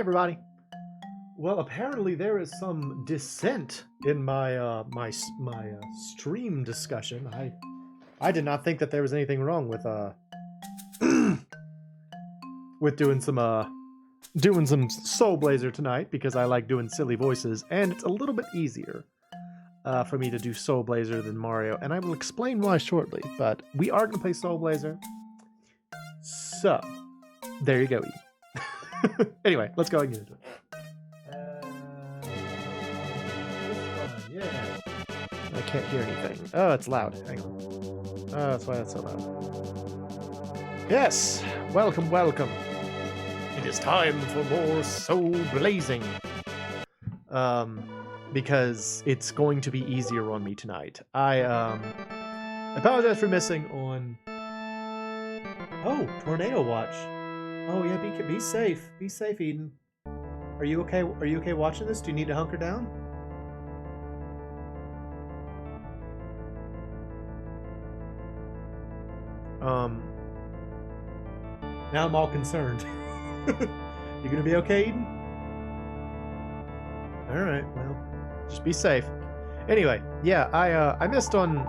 everybody. Well, apparently there is some dissent in my stream discussion. I did not think that there was anything wrong with with doing some soulblazer tonight, because I like doing silly voices, and it's a little bit easier for me to do soulblazer than Mario, and I will explain why shortly. But we are going to play soulblazer, so there you go, Eden. Anyway, let's go ahead and get into it. This one, yeah. I can't hear anything. Oh, it's loud. Hang on. Oh, that's why that's so loud. Yes, welcome, welcome. It is time for more soul blazing. Because it's going to be easier on me tonight. I apologize for missing on. Oh, tornado watch. Oh yeah, be safe. Be safe, Eden. Are you okay? Are you okay watching this? Do you need to hunker down? Now I'm all concerned. You gonna be okay, Eden? All right. Well, just be safe. Anyway, yeah, I missed on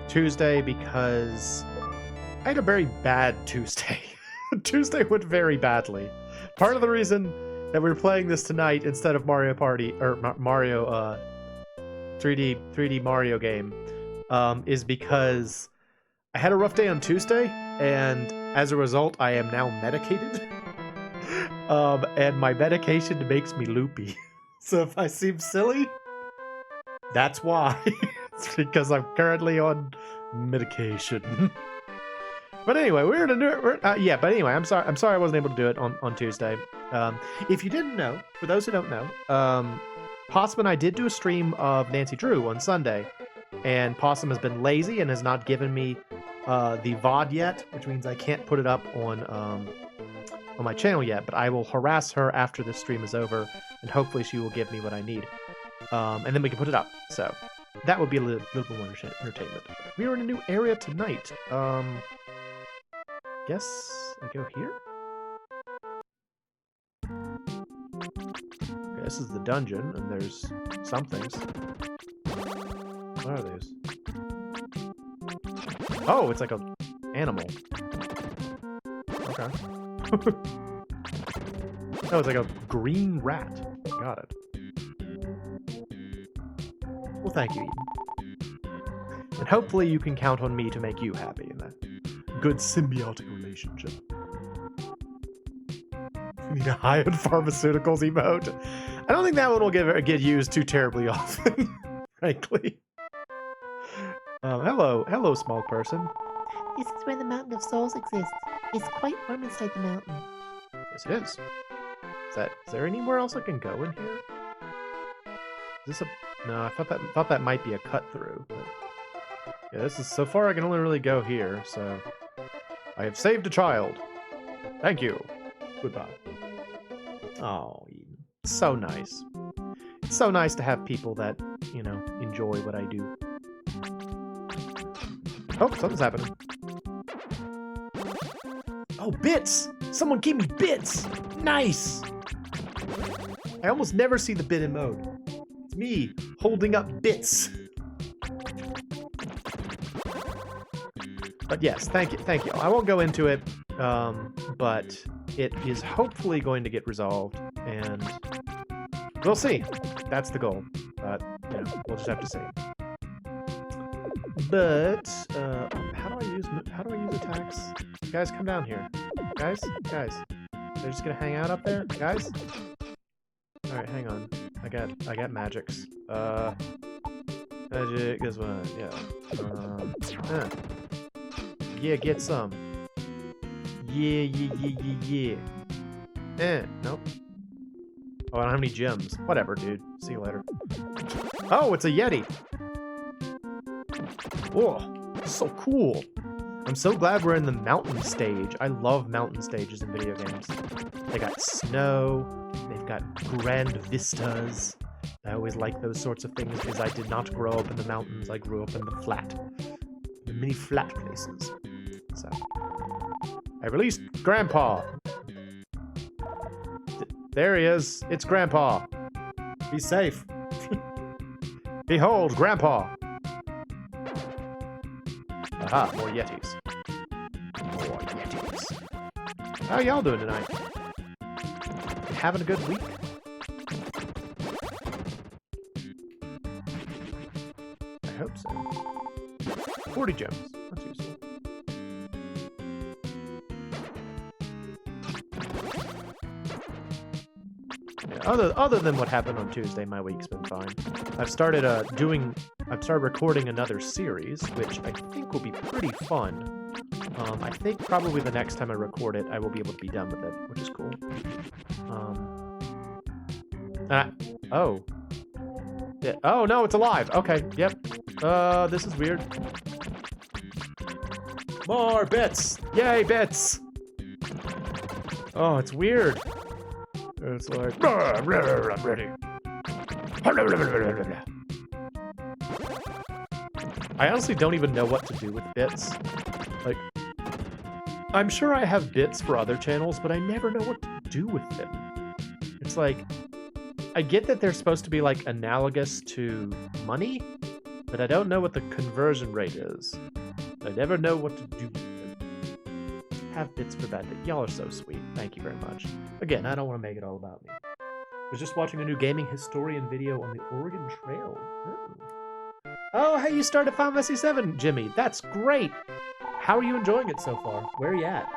Tuesday because I had a very bad Tuesday. Tuesday went very badly. Part of the reason that we're playing this tonight instead of Mario Party or Mario 3D Mario game is because I had a rough day on Tuesday, and as a result, I am now medicated. And my medication makes me loopy. So if I seem silly, that's why. It's because I'm currently on medication. But anyway, we're gonna do it. Yeah, but anyway, I'm sorry I wasn't able to do it on Tuesday. If you didn't know, for those who don't know, Possum and I did do a stream of Nancy Drew on Sunday, and Possum has been lazy and has not given me the VOD yet, which means I can't put it up on my channel yet. But I will harass her after this stream is over, and hopefully she will give me what I need, and then we can put it up. So that would be a little bit more entertainment. We are in a new area tonight. Guess I go here? Okay, this is the dungeon, and there's some things. What are these? Oh, it's like a animal. Okay. Oh, it's like a green rat. Got it. Well, thank you, Eden. And hopefully you can count on me to make you happy in that good symbiotic relationship. You need a high-end pharmaceuticals emote. I don't think that one will get used too terribly often, frankly. Hello, small person. This is where the Mountain of Souls exists. It's quite warm inside the mountain. Yes, it is. Is there anywhere else I can go in here? Is this a... No, I thought that might be a cut through. But... Yeah, this is... So far I can only really go here, so... I have saved a child. Thank you. Goodbye. Oh, Eden. So nice. It's so nice to have people that, you know, enjoy what I do. Oh, something's happening. Oh, bits! Someone gave me bits! Nice! I almost never see the bit in mode. It's me holding up bits. But yes, thank you. I won't go into it, but it is hopefully going to get resolved, and we'll see. That's the goal. But you know, we'll just have to see. But how do I use attacks? Guys, come down here. Guys, they're just gonna hang out up there, guys. All right, hang on. I got magics. Magic. This one, yeah. Yeah, get some. Yeah. Nope. Oh, I don't have any gems. Whatever, dude. See you later. Oh, it's a Yeti. Oh, so cool. I'm so glad we're in the mountain stage. I love mountain stages in video games. They got snow. They've got grand vistas. I always like those sorts of things because I did not grow up in the mountains. I grew up in the many flat places. So, I released Grandpa. There he is. It's Grandpa. Be safe. Behold, Grandpa. Aha, more Yetis. More Yetis. How y'all doing tonight? You having a good week? I hope so. 40 gems. That's useful. Other than what happened on Tuesday, my week's been fine. I've started recording another series, which I think will be pretty fun. I think probably the next time I record it, I will be able to be done with it, which is cool. Oh. Yeah. Oh, no, it's alive. Okay, yep. This is weird. More bits! Yay, bits! Oh, it's weird. It's like, I'm ready. I honestly don't even know what to do with bits. Like, I'm sure I have bits for other channels, but I never know what to do with them. It's like, I get that they're supposed to be like analogous to money, but I don't know what the conversion rate is. I never know what to do with them. Have bits for bad. Y'all are so sweet. Thank you very much. Again, I don't want to make it all about me. I was just watching a new gaming historian video on the Oregon Trail. Oh, hey, you started Final Fantasy 7, Jimmy. That's great. How are you enjoying it so far? Where are you at?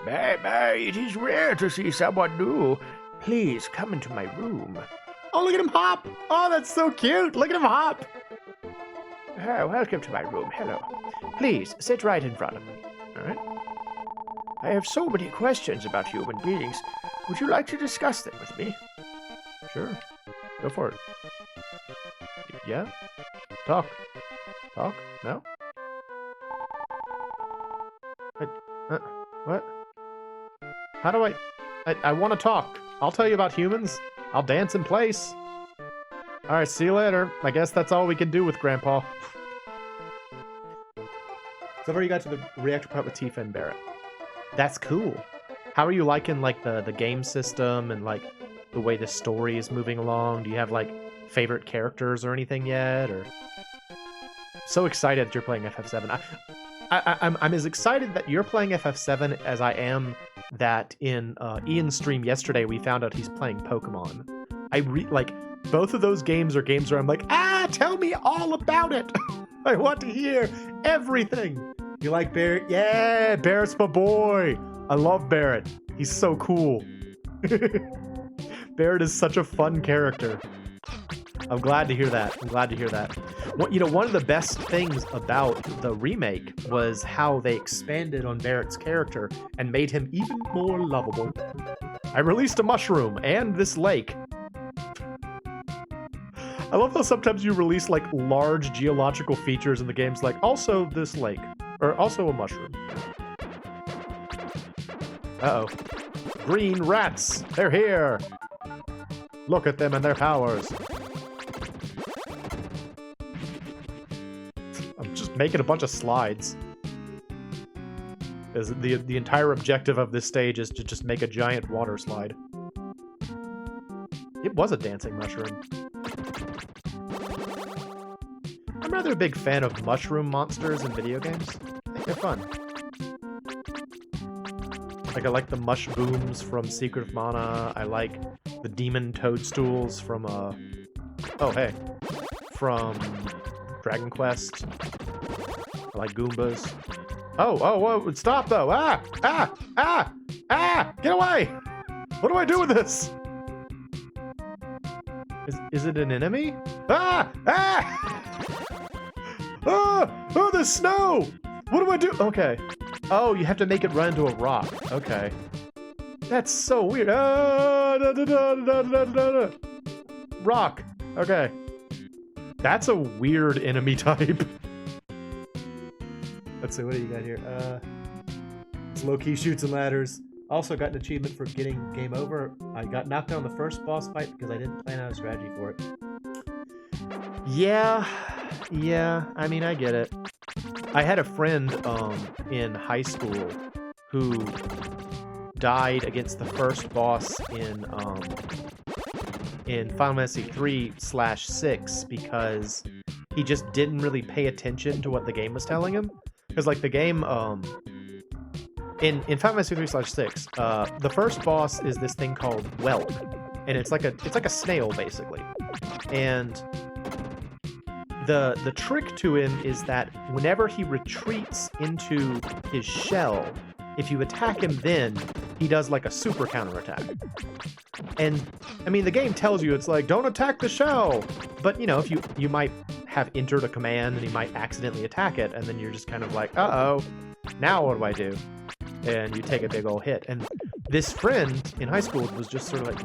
It is rare to see someone new. Please come into my room. Oh, look at him hop. Oh, that's so cute. Look at him hop. Oh, welcome to my room. Hello. Please, sit right in front of me. All right? I have so many questions about human beings. Would you like to discuss them with me? Sure. Go for it. Yeah? Talk. Talk? No? What? How do I want to talk. I'll tell you about humans. I'll dance in place. Alright, see you later. I guess that's all we can do with Grandpa. So far you got to the reactor part with Tifa and Barrett. That's cool. How are you liking, like, the game system and, like, the way the story is moving along? Do you have, like, favorite characters or anything yet? Or so excited that you're playing FF7. I'm as excited that you're playing FF7 as I am that in Ian's stream yesterday we found out he's playing Pokemon. Like, both of those games are games where I'm like, tell me all about it. I want to hear everything. You like Barrett? Yeah, Barrett's my boy. I love Barrett. He's so cool. Barrett is such a fun character. I'm glad to hear that. I'm glad to hear that. One of the best things about the remake was how they expanded on Barrett's character and made him even more lovable. I released a mushroom and this lake. I love how sometimes you release, like, large geological features in the games, like, also this lake. Or also a mushroom. Uh-oh. Green rats! They're here! Look at them and their powers. I'm just making a bunch of slides. As the entire objective of this stage is to just make a giant water slide. It was a dancing mushroom. I'm rather a big fan of mushroom monsters in video games. I think they're fun. Like, I like the mush booms from Secret of Mana. I like the demon toadstools from, from Dragon Quest. I like Goombas. Oh, stop though! Get away! What do I do with this? Is it an enemy? Oh, there's snow! What do I do? Okay. Oh, you have to make it run into a rock. Okay. That's so weird. Rock. Okay. That's a weird enemy type. Let's see, what do you got here? It's low-key shoots and ladders. Also got an achievement for getting game over. I got knocked down the first boss fight because I didn't plan out a strategy for it. Yeah, I mean, I get it. I had a friend in high school who died against the first boss in Final Fantasy 3/6 because he just didn't really pay attention to what the game was telling him. Because like the game in Final Fantasy 3/6, the first boss is this thing called Whelp, and it's like a snail basically. And the trick to him is that whenever he retreats into his shell, if you attack him then, he does like a super counterattack. And I mean, the game tells you it's like, don't attack the shell. But you know, if you might have entered a command and he might accidentally attack it, and then you're just kind of like, uh-oh, now what do I do? And you take a big old hit. And this friend in high school was just sort of like,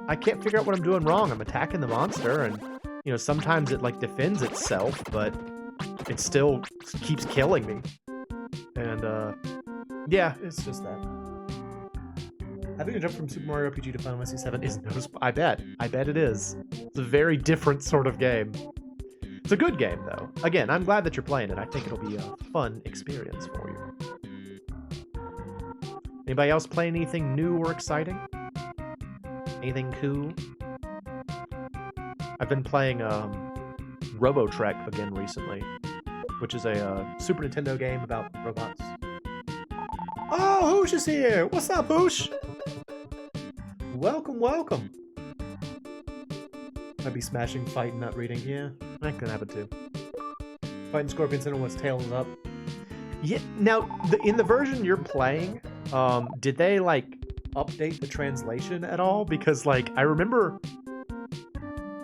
I can't figure out what I'm doing wrong. I'm attacking the monster, and you know, sometimes it like defends itself, but it still keeps killing me. And yeah, it's just that. Having a jump from Super Mario RPG to Final Fantasy 7 is noticeable. I bet it is. It's a very different sort of game. It's a good game, though. Again, I'm glad that you're playing it. I think it'll be a fun experience for you. Anybody else playing anything new or exciting? Anything cool? I've been playing Robotrek again recently, which is a Super Nintendo game about robots. Oh, Hoosh is here! What's up, Hoosh? Welcome, welcome. I'd be smashing, fighting, not reading. Yeah, that could happen too. Fighting scorpions and one's tail is up. Yeah. Now, in the version you're playing, did they like update the translation at all? Because like I remember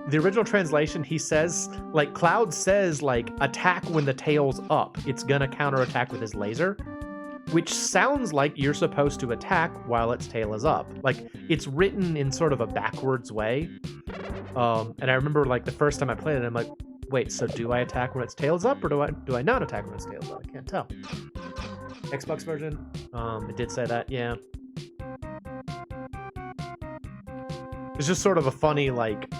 the original translation, he says like Cloud says like attack when the tail's up. It's gonna counterattack with his laser. Which sounds like you're supposed to attack while its tail is up. Like, it's written in sort of a backwards way. And I remember, like, the first time I played it, I'm like, wait, so do I attack when its tail is up, or do I not attack when its tail is up? I can't tell. Xbox version, it did say that, yeah. It's just sort of a funny, like,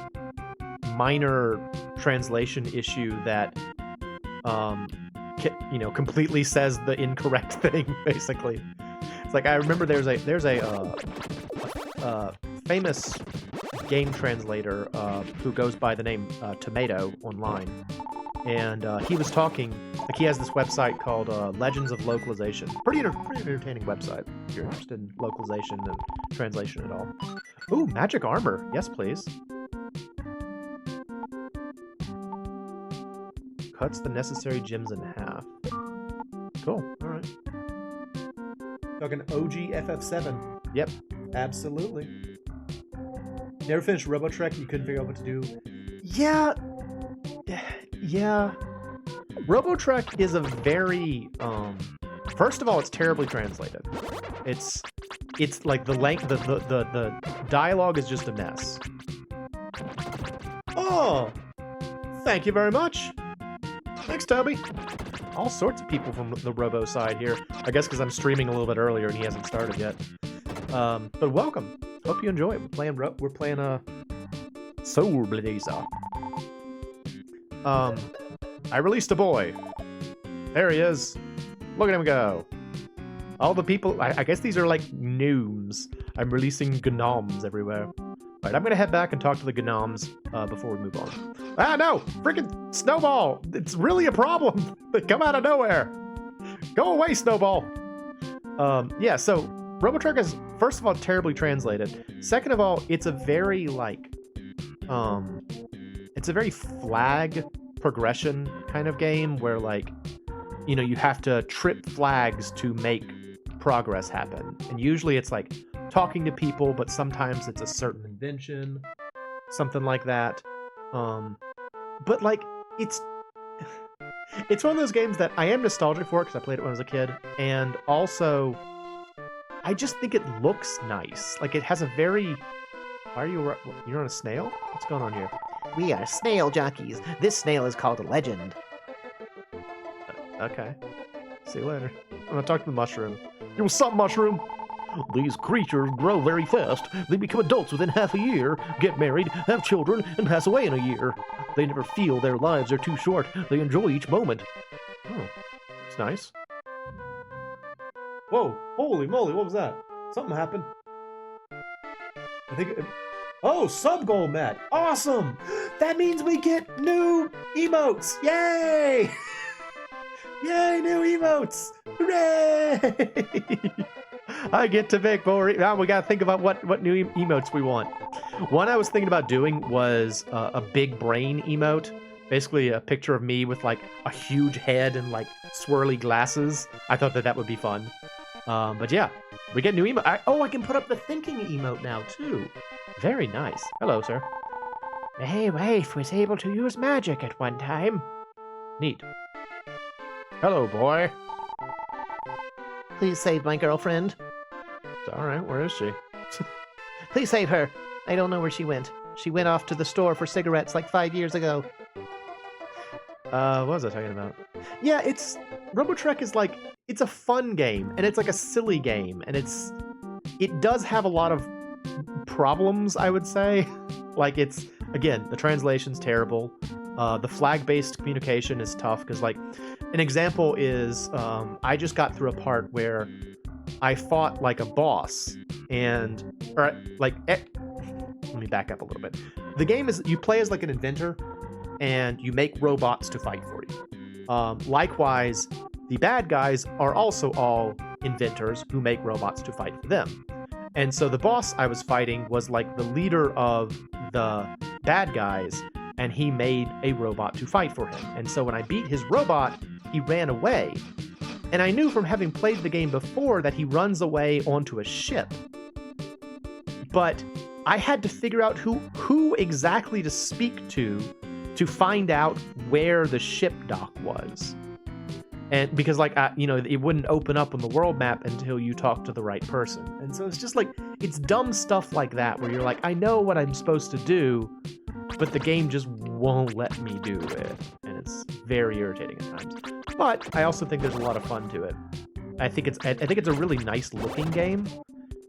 minor translation issue that, you know, completely says the incorrect thing, basically. It's like, I remember there's a famous game translator who goes by the name Tomato online, and he was talking, like, he has this website called Legends of Localization. Pretty entertaining website if you're interested in localization and translation at all. Ooh, magic armor. Yes, please. Cuts the necessary gems in half. Cool. All right. Talking OG FF7. Yep. Absolutely. Never finished Robotrek. You couldn't figure out what to do. Yeah. Yeah. Robotrek is a very first of all, it's terribly translated. It's like the dialogue is just a mess. Oh, thank you very much. Thanks, Toby. All sorts of people from the Robo side here. I guess because I'm streaming a little bit earlier and he hasn't started yet. But welcome. Hope you enjoy it. We're playing a soulblazer. I released a boy. There he is. Look at him go. All the people. I guess these are like gnomes. I'm releasing gnomes everywhere. All right, I'm gonna head back and talk to the gnomes before we move on. Ah, no! Freaking Snowball! It's really a problem! They come out of nowhere! Go away, Snowball! Yeah, so Robotrek is, first of all, terribly translated. Second of all, it's a very, like, it's a very flag progression kind of game where, like, you know, you have to trip flags to make progress happen. And usually it's, like, talking to people, but sometimes it's a certain invention, something like that. But like, it's one of those games that I am nostalgic for because I played it when I was a kid, and also I just think it looks nice. Like, it has a very... You're on a snail? What's going on here? We are snail jockeys. This snail is called a legend. Okay. See you later. I'm gonna talk to the mushroom. Yo, what's up, mushroom? These creatures grow very fast. They become adults within half a year, get married, have children, and pass away in a year. They never feel their lives are too short. They enjoy each moment. Oh, it's nice. Whoa, holy moly, what was that? Something happened. I think... Oh, sub goal met. Awesome! That means we get new emotes. Yay! Yay, new emotes! Hooray! I get to make more. Now we gotta think about what new emotes we want. One I was thinking about doing was a big brain emote. Basically, a picture of me with like a huge head and like swirly glasses. I thought that would be fun. But yeah, we get new emote. I can put up the thinking emote now too. Very nice. Hello, sir. My wife was able to use magic at one time. Neat. Hello, boy. Please save my girlfriend. All right, where is she? Please save her. I don't know where she went. She went off to the store for cigarettes like 5 years ago. What was I talking about? Yeah, Robotrek is like, it's a fun game, and it's like a silly game, and it does have a lot of problems, I would say. Like, again, the translation's terrible. The flag-based communication is tough, because, like, an example is, I just got through a part where I fought, like, a boss, let me back up a little bit. The game is, you play as, like, an inventor, and you make robots to fight for you. Likewise, the bad guys are also all inventors who make robots to fight for them. And so the boss I was fighting was like the leader of the bad guys, and he made a robot to fight for him. And so when I beat his robot, he ran away. And I knew from having played the game before that he runs away onto a ship. But I had to figure out who exactly to speak to find out where the ship dock was. And because, like, it wouldn't open up on the world map until you talk to the right person. And so it's just like, it's dumb stuff like that where you're like, I know what I'm supposed to do, but the game just won't let me do it. And it's very irritating at times. But I also think there's a lot of fun to it. I think it's a really nice looking game.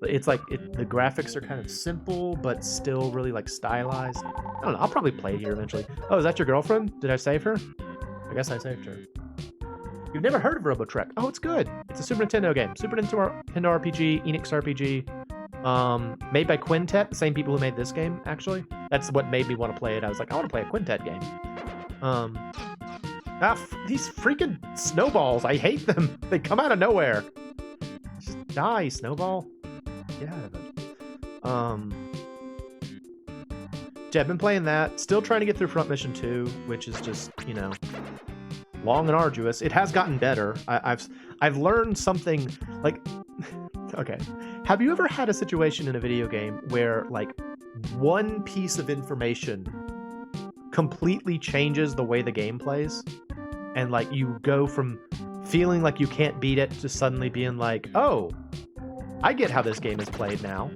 It's like, the graphics are kind of simple, but still really, like, stylized. I don't know, I'll probably play it here eventually. Oh, is that your girlfriend? Did I save her? I guess I saved her. You've never heard of Robotrek? Oh, it's good. It's a Super Nintendo game. Super Nintendo RPG, Enix RPG. Made by Quintet, the same people who made this game, actually. That's what made me want to play it. I was like, I want to play a Quintet game. These freaking snowballs. I hate them. They come out of nowhere. Just die, snowball. Get out of it. Yeah, I've been playing that. Still trying to get through Front Mission 2, which is just, long and arduous. It has gotten better. I've learned something, like, okay. Have you ever had a situation in a video game where, like, one piece of information completely changes the way the game plays? And, like, you go from feeling like you can't beat it to suddenly being like, oh, I get how this game is played now.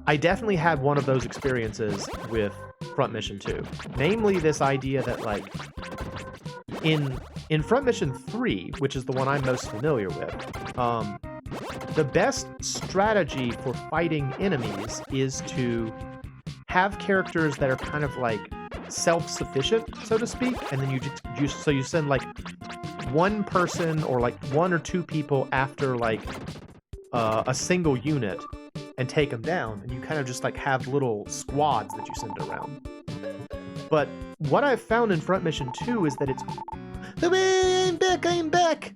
I definitely had one of those experiences with Front Mission 2. Namely, this idea that, like, in Front Mission 3, which is the one I'm most familiar with, the best strategy for fighting enemies is to have characters that are kind of like self-sufficient, so to speak, and then you send like one person or like one or two people after like a single unit and take them down, and you kind of just like have little squads that you send around. But what I've found in Front Mission 2 is that it's... I'm back!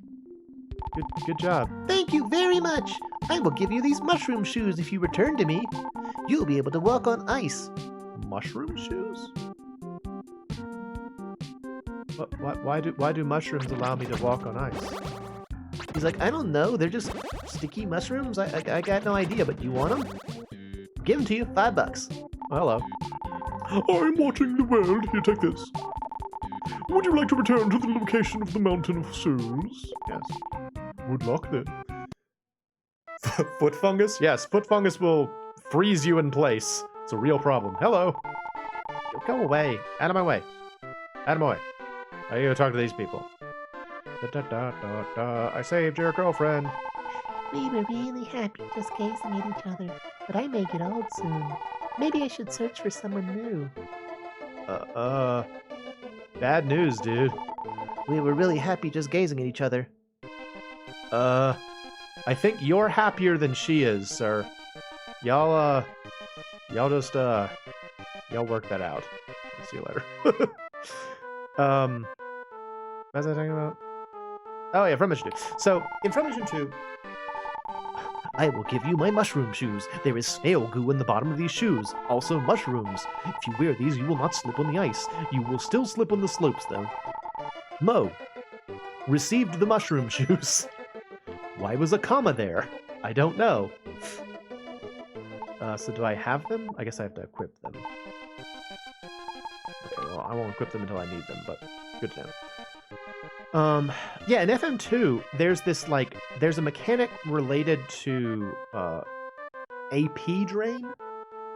Good job. Thank you very much. I will give you these mushroom shoes if you return to me. You'll be able to walk on ice. Mushroom shoes? Why do mushrooms allow me to walk on ice? He's like, I don't know. They're just sticky mushrooms. I got no idea, but you want them? Give them to you. $5. Well, hello. I'm watching the world. Here, take this. Would you like to return to the location of the Mountain of Souls? Yes. Good luck, then. Foot fungus? Yes, foot fungus will freeze you in place. It's a real problem. Hello. Go away. Out of my way. Out of my way. I gotta talk to these people. I saved your girlfriend. We were really happy just gazing at each other, but I may get old soon. Maybe I should search for someone new. Bad news, dude. We were really happy just gazing at each other. I think you're happier than she is, sir. Y'all just, y'all work that out. I'll see you later. What was I talking about? Oh, yeah, Front Mission 2. So, in Front Mission 2, I will give you my mushroom shoes. There is snail goo in the bottom of these shoes. Also mushrooms. If you wear these, you will not slip on the ice. You will still slip on the slopes, though. Mo received the mushroom shoes. Why was a comma there? I don't know. So do I have them? I guess I have to equip them. Okay, well, I won't equip them until I need them, but good to know. Yeah, in FM2, there's this, like, there's a mechanic related to, AP drain.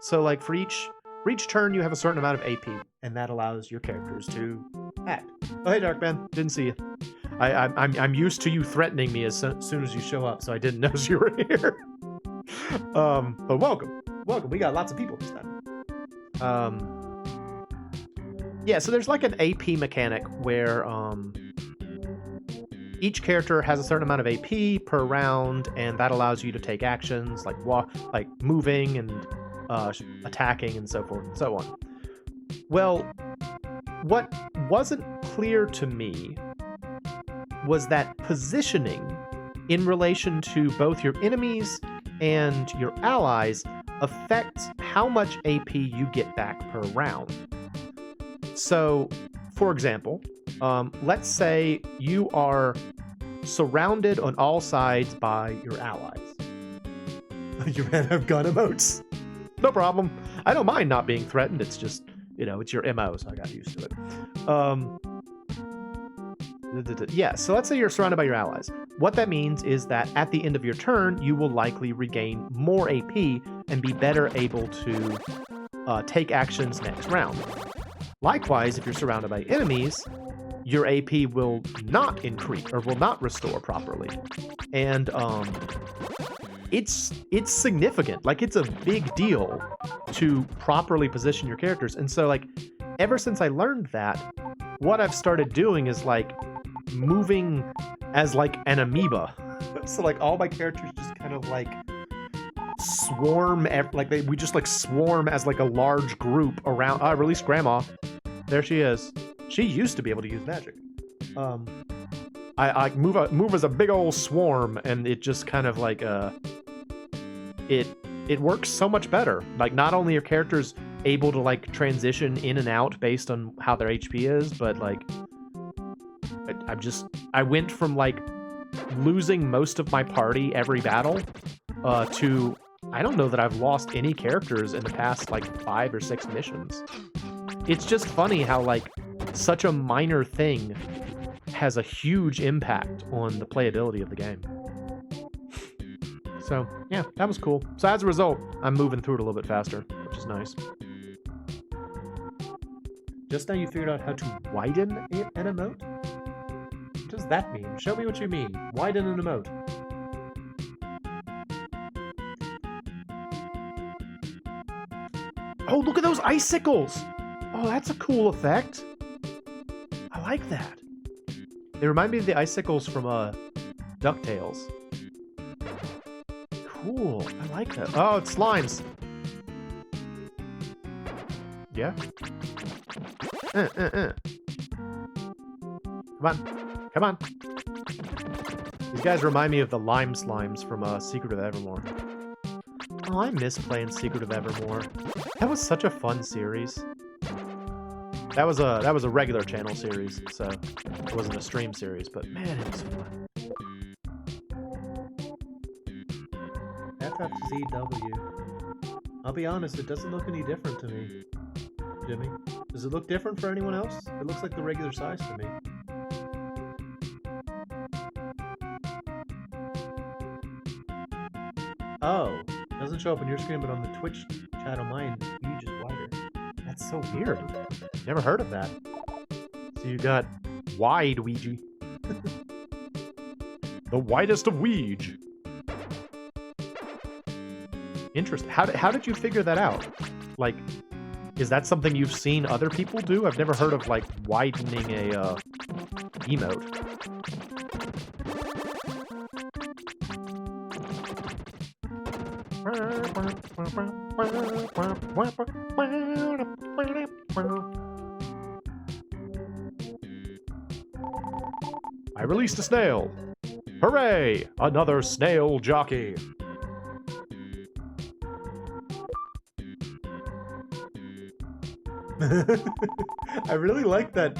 So, like, for each turn, you have a certain amount of AP, and that allows your characters to act. Oh, hey, Darkman. Didn't see you. I'm used to you threatening me as soon as you show up, so I didn't notice you were here. But welcome. Welcome. We got lots of people this time. Yeah, so there's like an AP mechanic where, each character has a certain amount of AP per round, and that allows you to take actions like moving and attacking and so forth and so on. Well, what wasn't clear to me was that positioning in relation to both your enemies and your allies affects how much AP you get back per round. So, for example, let's say you are surrounded on all sides by your allies. You ran out of gun emotes? No problem. I don't mind not being threatened. It's just, it's your MO, so I got used to it. Yeah, so let's say you're surrounded by your allies. What that means is that at the end of your turn, you will likely regain more AP and be better able to take actions next round. Likewise, if you're surrounded by enemies, your AP will not increase or will not restore properly. And it's significant. Like, it's a big deal to properly position your characters. And so, like, ever since I learned that, what I've started doing is, like, moving as, like, an amoeba. So, like, all my characters just kind of, like, swarm, we just, like, swarm as, like, a large group around. I released Grandma. There she is. She used to be able to use magic. I move as a big old swarm, and it just kind of like it works so much better. Like, not only are characters able to like transition in and out based on how their HP is, but like I went from like losing most of my party every battle to I don't know that I've lost any characters in the past like 5 or 6 missions. It's just funny how like such a minor thing has a huge impact on the playability of the game. So, yeah, that was cool. So as a result, I'm moving through it a little bit faster, which is nice. Just now you figured out how to widen an emote? What does that mean? Show me what you mean. Widen an emote. Oh, look at those icicles! Oh, that's a cool effect. I like that. They remind me of the icicles from DuckTales. Cool. I like that. Oh, it's slimes. Yeah. Come on. Come on. These guys remind me of the lime slimes from Secret of Evermore. Oh, I miss playing Secret of Evermore. That was such a fun series. That was a regular channel series, so it wasn't a stream series, but man, it was fun. FFZW. I'll be honest, it doesn't look any different to me, Jimmy. Does it look different for anyone else? It looks like the regular size to me. Oh, it doesn't show up on your screen, but on the Twitch chat on mine, Ouija is wider. That's so weird. Never heard of that. So you got wide Ouija. The widest of Ouija. Interesting. How did you figure that out? Like, is that something you've seen other people do? I've never heard of, like, widening a emote. I released a snail. Hooray! Another snail jockey. I really like that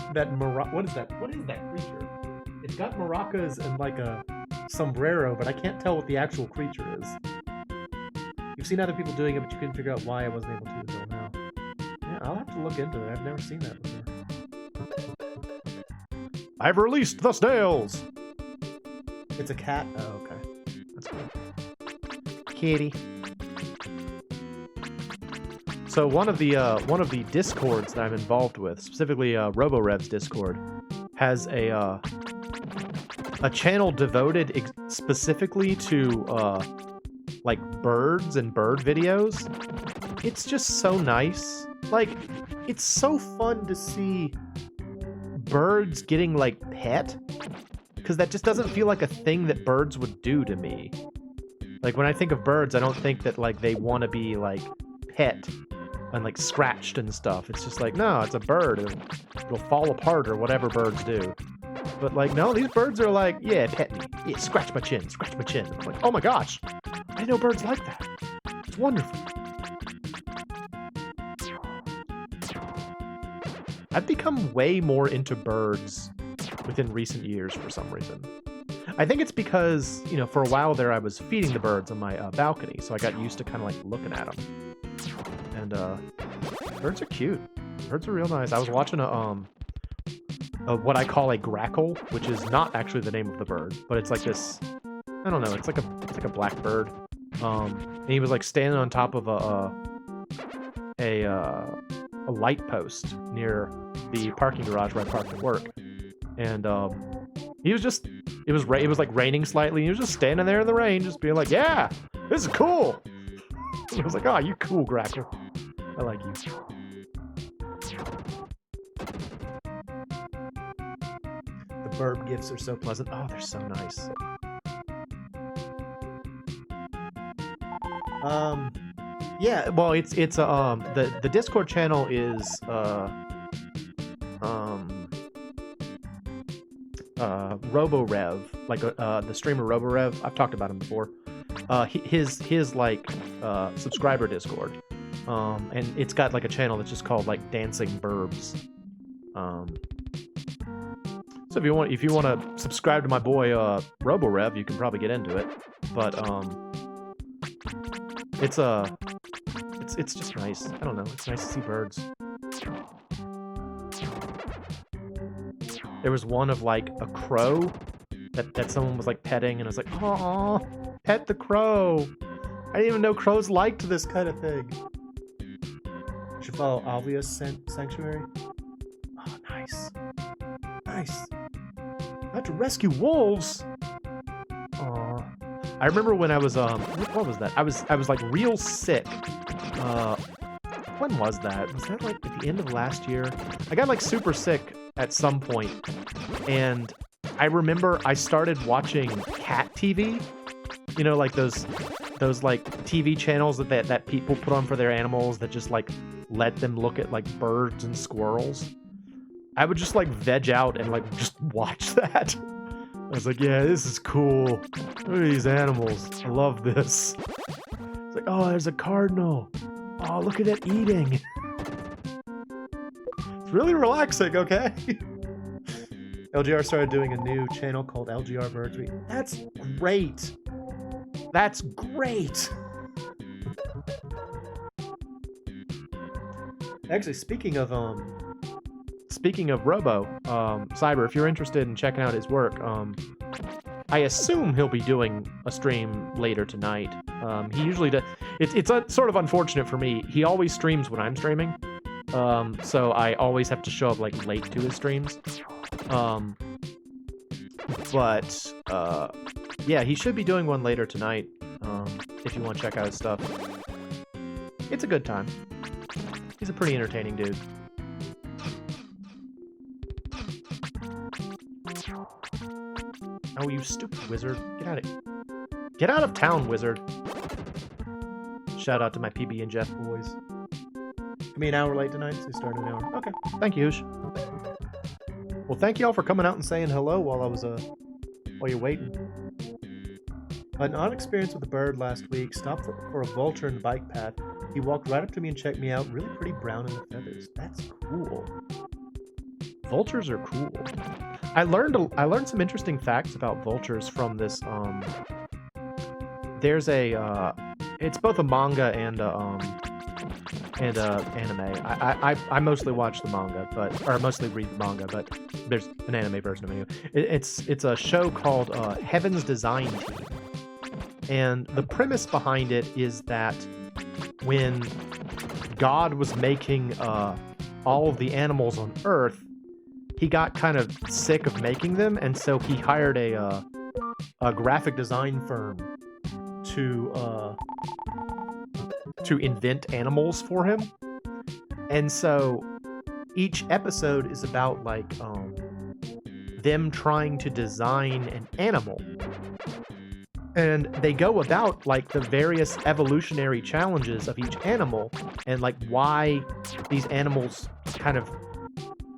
what is that? What is that creature? It's got maracas and like a sombrero, but I can't tell what the actual creature is. You've seen other people doing it, but you couldn't figure out why I wasn't able to until now. Yeah, I'll have to look into it. I've never seen that before. I've released the snails! It's a cat? Oh, okay. That's cool. Kitty. So one of the discords that I'm involved with, specifically RoboRev's Discord, has a channel devoted specifically to like birds and bird videos. It's just so nice. Like, it's so fun to see birds getting like pet, because that just doesn't feel like a thing that birds would do to me. Like, when I think of birds, I don't think that like they want to be like pet and like scratched and stuff. It's just like, no, it's a bird. It'll fall apart or whatever birds do. But like, no, these birds are like, yeah, pet me. Yeah, scratch my chin, scratch my chin. I'm like, oh my gosh, I didn't know birds like that. It's wonderful. I've become way more into birds within recent years for some reason. I think it's because, you know, for a while there I was feeding the birds on my balcony, so I got used to kind of like looking at them. And birds are cute. Birds are real nice. I was watching a what I call a grackle, which is not actually the name of the bird, but it's like this, I don't know, it's like a black bird. And he was like standing on top of a light post near the parking garage where I parked at work. And he was just, it was like raining slightly, and he was just standing there in the rain, just being like, yeah, this is cool. I was like, oh, you cool, Grackle. I like you. The burb gifts are so pleasant. Oh, they're so nice. Yeah, well, it's the Discord channel is RoboRev, like the streamer RoboRev. I've talked about him before. His like subscriber Discord, and it's got like a channel that's just called like Dancing Burbs. So if you want to subscribe to my boy RoboRev, you can probably get into it. But it's just nice. I don't know. It's nice to see birds. There was one of like a crow that someone was like petting, and I was like, "Aw, pet the crow." I didn't even know crows liked this kind of thing. You should follow Alvia's Sanctuary. Oh, nice, nice. I had to rescue wolves. Aw. I remember when I was what was that? I was like real sick. When was that? Was that like at the end of last year? I got like super sick at some point, and I remember I started watching cat TV. You know, like those like TV channels that people put on for their animals that just like let them look at like birds and squirrels. I would just like veg out and like just watch that. I was like, yeah, this is cool. Look at these animals. I love this. It's like, oh, there's a cardinal. Oh, look at it eating. It's really relaxing, okay? LGR started doing a new channel called LGR Birds Week. That's great. That's great. Actually, speaking of Robo, Cyber, if you're interested in checking out his work, I assume he'll be doing a stream later tonight. He usually does. It's sort of unfortunate for me. He always streams when I'm streaming, so I always have to show up like late to his streams. But yeah, he should be doing one later tonight. If you want to check out his stuff, it's a good time. He's a pretty entertaining dude. Oh, you stupid wizard. Get out of town, wizard. Shout out to my PB and Jeff boys. Gonna be an hour late tonight, so we started an hour. Okay, thank you. Well, thank you all for coming out and saying hello while I was while you're waiting. An odd experience with a bird last week. Stopped for a vulture in the bike path. He walked right up to me and checked me out. Really pretty brown in the feathers. That's cool. Vultures are cool. I learned some interesting facts about vultures from this. There's a it's both a manga and anime. I mostly watch the manga, or mostly read the manga, but there's an anime version of it. It's a show called Heaven's Design Team, and the premise behind it is that when God was making all of the animals on Earth, he got kind of sick of making them, and so he hired a graphic design firm to invent animals for him. And so each episode is about like them trying to design an animal, and they go about like the various evolutionary challenges of each animal and like why these animals kind of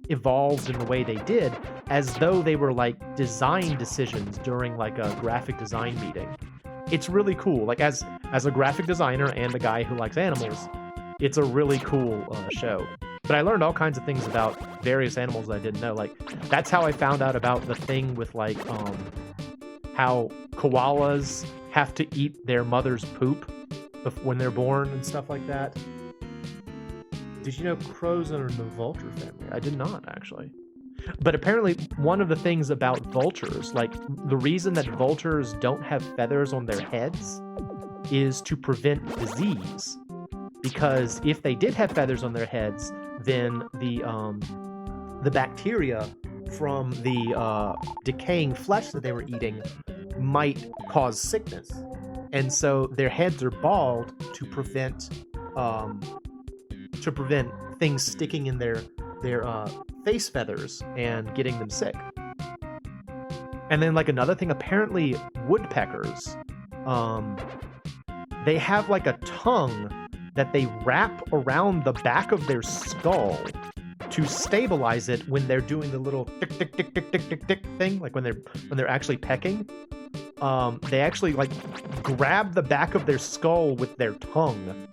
evolved in the way they did, as though they were like design decisions during like a graphic design meeting. It's really cool. Like as a graphic designer and a guy who likes animals, it's a really cool show. But I learned all kinds of things about various animals that I didn't know. Like that's how I found out about the thing with like how koalas have to eat their mother's poop when they're born and stuff like that. Did you know crows are in the vulture family? I did not, actually. But apparently one of the things about vultures, like the reason that vultures don't have feathers on their heads is to prevent disease. Because if they did have feathers on their heads, then the bacteria from the decaying flesh that they were eating might cause sickness. And so their heads are bald to prevent things sticking in their face feathers and getting them sick. And then like another thing, apparently woodpeckers, they have like a tongue that they wrap around the back of their skull to stabilize it when they're doing the little tick tick tick tick tick tick tick thing, like when they're actually pecking. They actually like grab the back of their skull with their tongue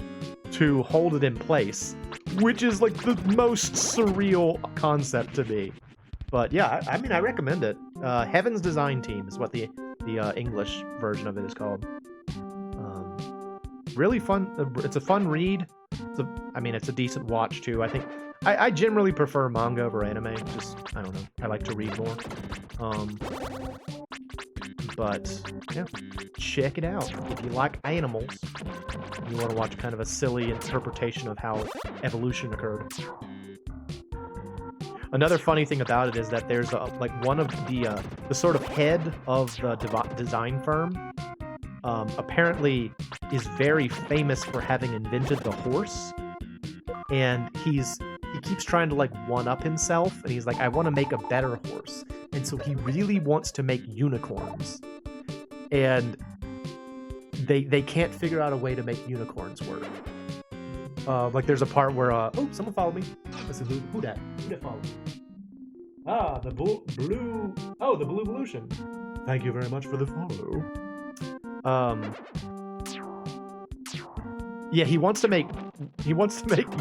to hold it in place, which is like the most surreal concept to me. But yeah, I mean, I recommend it. Heaven's Design Team is what the English version of it is called. Really fun. It's a fun read. It's a decent watch too. I think I generally prefer manga over anime. Just, I don't know. I like to read more. But yeah, check it out if you like animals. You want to watch kind of a silly interpretation of how evolution occurred. Another funny thing about it is that there's like one of the sort of head of the design firm apparently is very famous for having invented the horse, and he keeps trying to like one up himself, and he's like, I want to make a better horse, and so he really wants to make unicorns, and they can't figure out a way to make unicorns work. Like there's a part where oh, someone followed me. Let's see, who that followed me? Ah, the blue evolution. Thank you very much for the follow. Yeah, he wants to make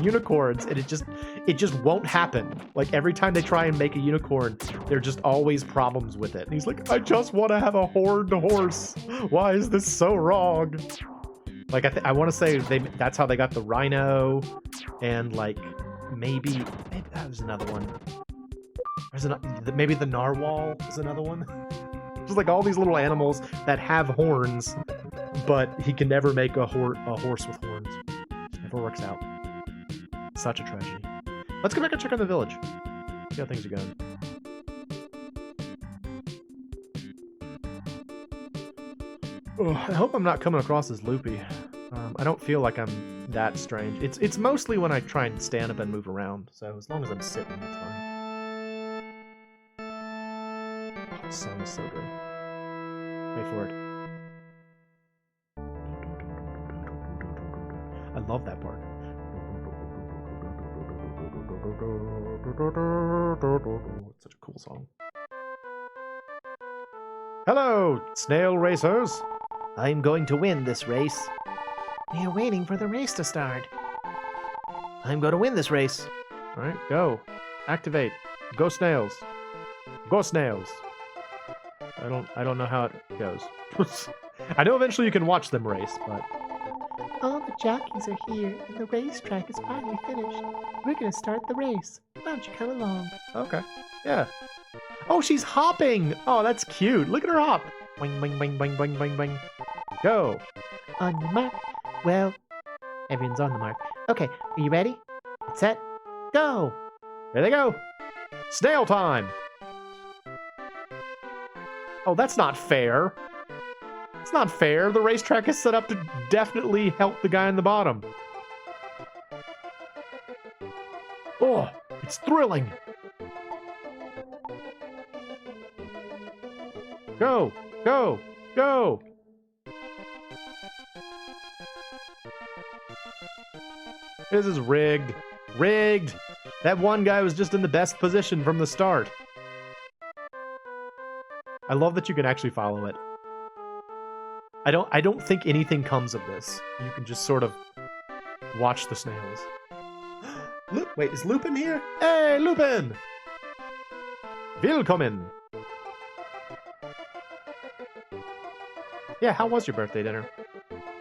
unicorns, and it just won't happen. Like every time they try and make a unicorn, there are just always problems with it. And he's like, I just want to have a horned horse. Why is this so wrong? Like I want to say that's how they got the rhino, and like maybe that was another one. Maybe the narwhal is another one. Just like all these little animals that have horns, but he can never make a horse with horns. Never works out. Such a tragedy. Let's go back and check on the village. See how things are going. Oh, I hope I'm not coming across as loopy. I don't feel like I'm that strange. It's mostly when I try and stand up and move around, so as long as I'm sitting, it's fine. Oh, the song is so good. Wait for it. love that part. It's such a cool song. Hello, snail racers. I'm going to win this race. We are waiting for the race to start. I'm going to win this race. All right, go. Activate. Go snails. Go snails. I don't know how it goes. I know eventually you can watch them race, but All the jockeys are here, and the racetrack is finally finished. We're gonna start the race. Why don't you come along? okay. Yeah. Oh, she's hopping. Oh, that's cute. Look at her hop. Boing, boing, boing, boing, boing, boing, boing. Go. On your mark. Well, everyone's on the mark. Okay, are you ready? Set. Go! There they go. Snail time. Oh, that's not fair. It's not fair. The racetrack is set up to definitely help the guy in the bottom. Oh, it's thrilling. Go, go, go. This is rigged. Rigged. That one guy was just in the best position from the start. I love that you can actually follow it. I don't think anything comes of this. You can just sort of watch the snails. Wait, is Lupin here? Hey, Lupin! Willkommen! Yeah, how was your birthday dinner?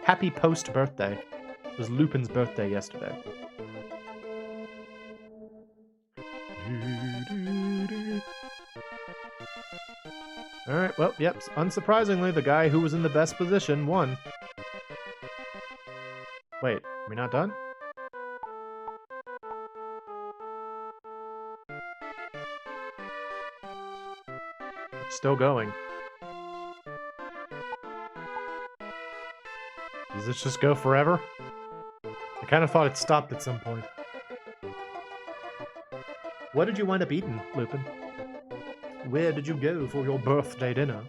Happy post-birthday. It was Lupin's birthday yesterday. Alright, well, yep, unsurprisingly, the guy who was in the best position won. Wait, are we not done? It's still going. Does this just go forever? I kind of thought it stopped at some point. What did you wind up eating, Lupin? Where did you go for your birthday dinner?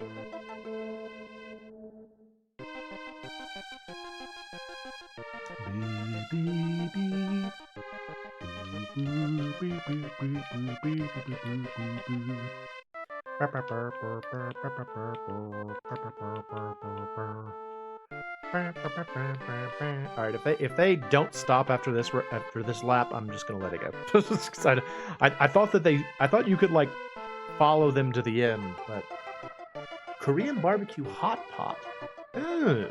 All right, if they don't stop after this lap, I'm just gonna let it go. I thought you could like follow them to the end, but Korean barbecue hot pot. Oh,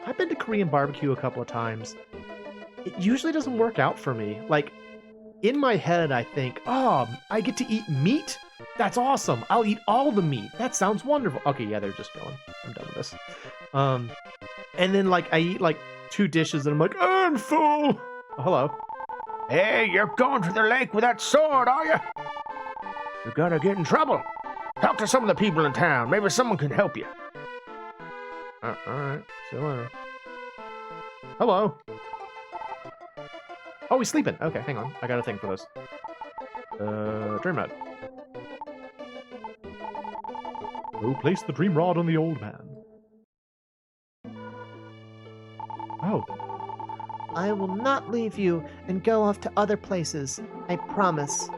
I've been to Korean barbecue a couple of times. It usually doesn't work out for me. Like in my head, I think, oh, I get to eat meat. That's awesome. I'll eat all the meat. That sounds wonderful. Okay, yeah, they're just going. I'm done with this. And then like I eat like 2 dishes and I'm like, I'm full. Oh, hello. Hey, you're going to the lake with that sword, are you? You're gonna get in trouble. Talk to some of the people in town. Maybe someone can help you. Alright. See you later. Hello. Oh, he's sleeping. Okay, hang on. I got a thing for this. Dream rod. Go place the dream rod on the old man. Oh. I will not leave you and go off to other places. I promise.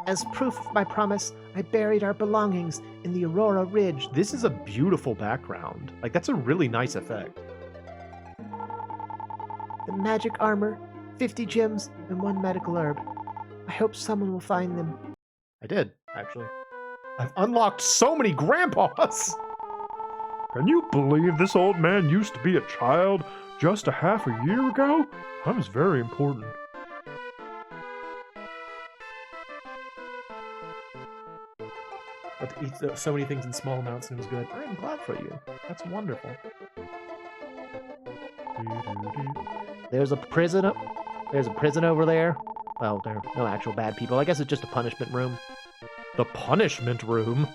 As proof of my promise, I buried our belongings in the Aurora Ridge. This is a beautiful background. Like, that's a really nice effect. The magic armor, 50 gems, and 1 medical herb. I hope someone will find them. I did, actually. I've unlocked so many grandpas! Can you believe this old man used to be a child just a half a year ago? I was very important. But to eat so many things in small amounts seems good. I'm glad for you. That's wonderful. There's a prison over there. Well, there are no actual bad people. I guess it's just a punishment room. The punishment room?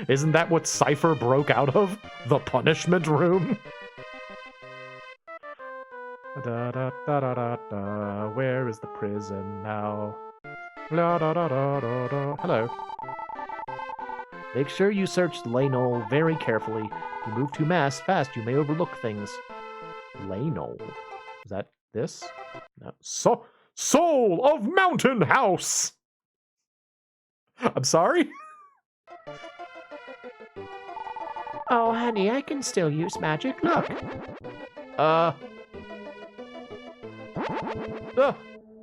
Isn't that what Cypher broke out of? The punishment room? Da da da da da da. Where is the prison now? La da da da da da. Hello. Make sure you search the Lane very carefully. If you move too fast, you may overlook things. Lane. that this? No. Soul of Mountain House! I'm sorry? Oh, honey, I can still use magic. Look.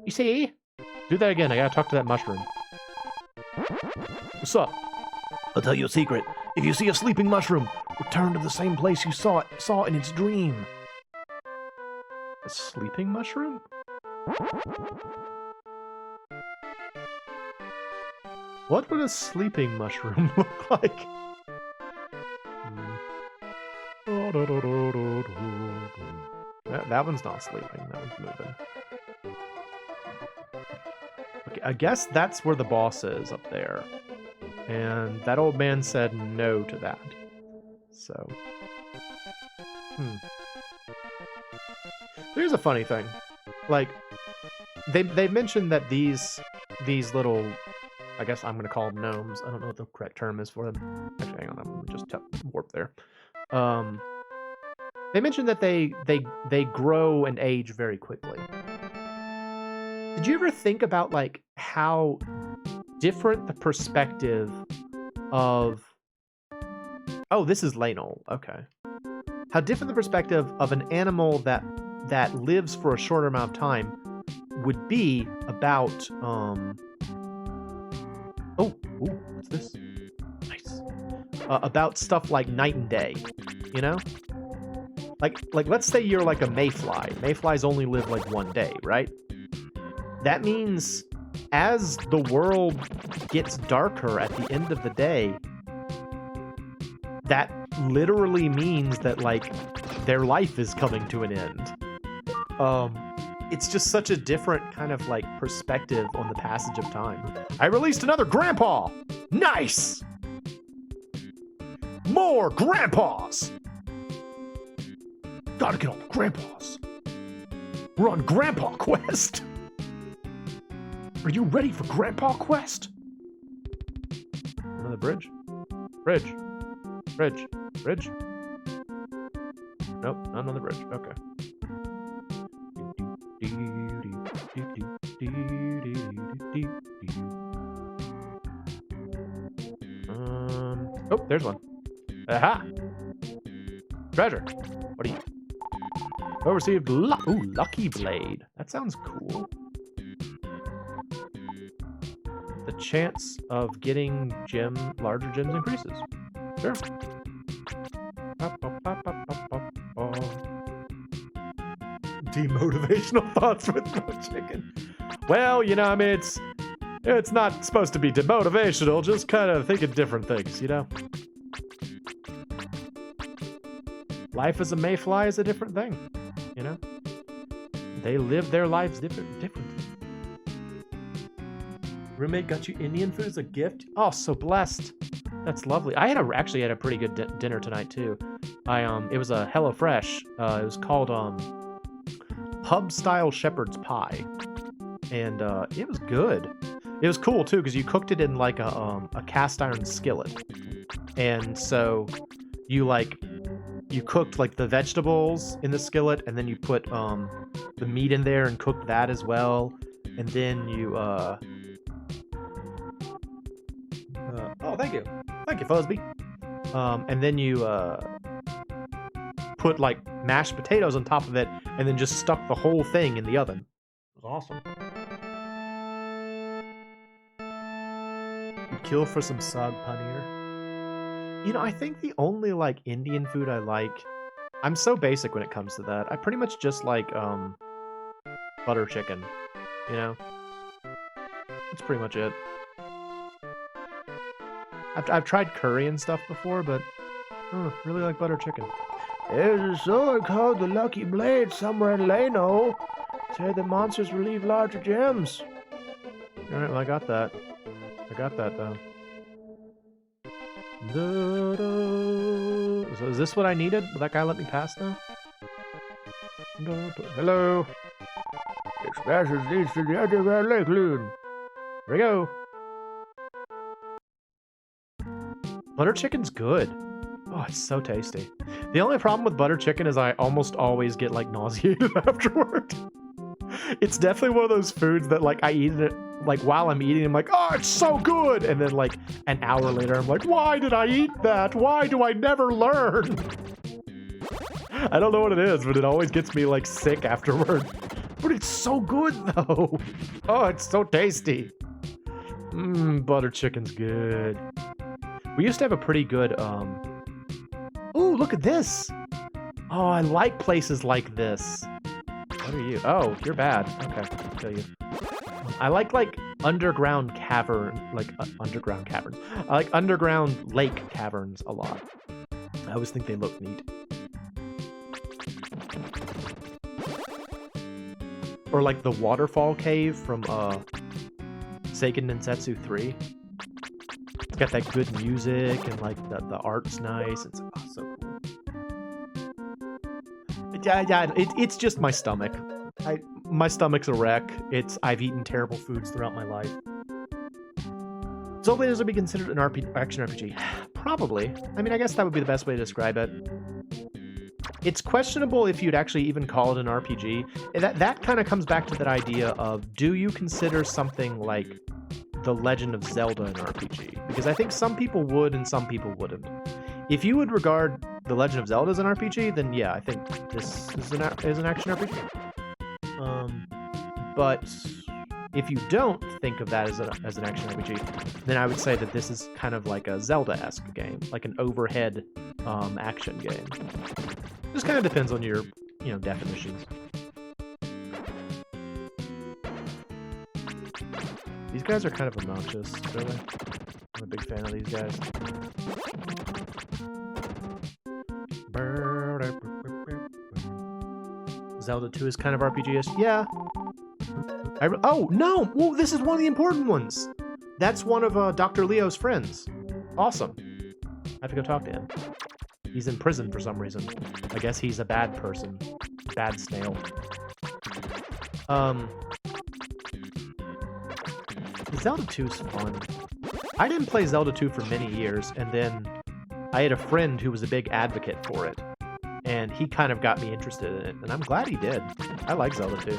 You see? Do that again. I gotta talk to that mushroom. What's up? I'll tell you a secret. If you see a sleeping mushroom, return to the same place you saw in its dream. A sleeping mushroom? What would a sleeping mushroom look like? That one's not sleeping. That one's moving. Okay, I guess that's where the boss is up there. And that old man said no to that. So. Here's a funny thing. Like, they mentioned that these little, I guess I'm gonna call them gnomes. I don't know what the correct term is for them. Actually, hang on, I'm gonna just warp there. They mentioned that they grow and age very quickly. Did you ever think about like how different the perspective of... Oh, this is Lanol. Okay. How different the perspective of an animal that lives for a shorter amount of time would be about what's this? Nice. About stuff like night and day, you know? Like let's say you're like a mayfly. Mayflies only live like one day, right? That means as the world gets darker at the end of the day, that literally means that like their life is coming to an end. It's just such a different kind of like perspective on the passage of time. I released another grandpa! Nice! More grandpas! Gotta get all the grandpas. We're on Grandpa Quest. Are you ready for Grandpa Quest? Another bridge? Bridge. Nope, not another bridge. Okay. Oh, there's one. Aha! Treasure. What are you? Oh, received Lucky Blade. That sounds cool. The chance of getting larger gems increases. Sure. Demotivational thoughts with MoeChicken. Well, you know, I mean, it's not supposed to be demotivational, just kind of thinking different things, you know? Life as a mayfly is a different thing, you know? They live their lives differently. Roommate got you Indian food as a gift? Oh, so blessed. That's lovely. I actually had a pretty good dinner tonight too. It was a HelloFresh. It was called pub style shepherd's pie, and it was good. It was cool too because you cooked it in like a cast iron skillet, and so you cooked like the vegetables in the skillet, and then you put the meat in there and cooked that as well, and then you oh, thank you, Fuzzby. And then you put like mashed potatoes on top of it, and then just stuck the whole thing in the oven. It was awesome. You'd kill for some sag paneer. You know, I think the only like Indian food I like, I'm so basic when it comes to that. I pretty much just like butter chicken. You know, that's pretty much it. I've tried curry and stuff before, but really like butter chicken. There's a sword called the Lucky Blade somewhere in Lano. Said the monsters relieve larger gems. Alright, well I got that. Though. So is this what I needed? Will that guy let me pass now? Hello. This passage leads to the underground lake loon. Here we go. Butter chicken's good. Oh, it's so tasty. The only problem with butter chicken is I almost always get like nauseated afterward. It's definitely one of those foods that like I eat it like while I'm eating, I'm like, oh, it's so good. And then like an hour later, I'm like, why did I eat that? Why do I never learn? I don't know what it is, but it always gets me like sick afterward. But it's so good though. Oh, it's so tasty. Butter chicken's good. We used to have a pretty good, ooh, look at this. Oh, I like places like this. What are you? Oh, you're bad. Okay, I'll kill you. I like underground underground caverns. I like underground lake caverns a lot. I always think they look neat. Or like the waterfall cave from Seiken Densetsu 3. It's got that good music and like the art's nice. It's so cool. Yeah, it's just my stomach. My stomach's a wreck. I've eaten terrible foods throughout my life. Soulblazer would be considered an action RPG? Probably. I mean, I guess that would be the best way to describe it. It's questionable if you'd actually even call it an RPG. That kind of comes back to that idea of, do you consider something like The Legend of Zelda an RPG? Because I think some people would and some people wouldn't. If you would regard The Legend of Zelda as an RPG, then yeah, I think this is an action RPG. But if you don't think of that as an action RPG, then I would say that this is kind of like a Zelda-esque game, like an overhead action game. Just kind of depends on your, definitions. These guys are kind of obnoxious, really. I'm a big fan of these guys. Zelda 2 is kind of RPG-ish. Yeah. Oh, no! Well, this is one of the important ones! That's one of Dr. Leo's friends. Awesome. I have to go talk to him. He's in prison for some reason. I guess he's a bad person. Bad snail. Zelda 2's fun. I didn't play Zelda 2 for many years, and then I had a friend who was a big advocate for it. And he kind of got me interested in it, and I'm glad he did. I like Zelda 2.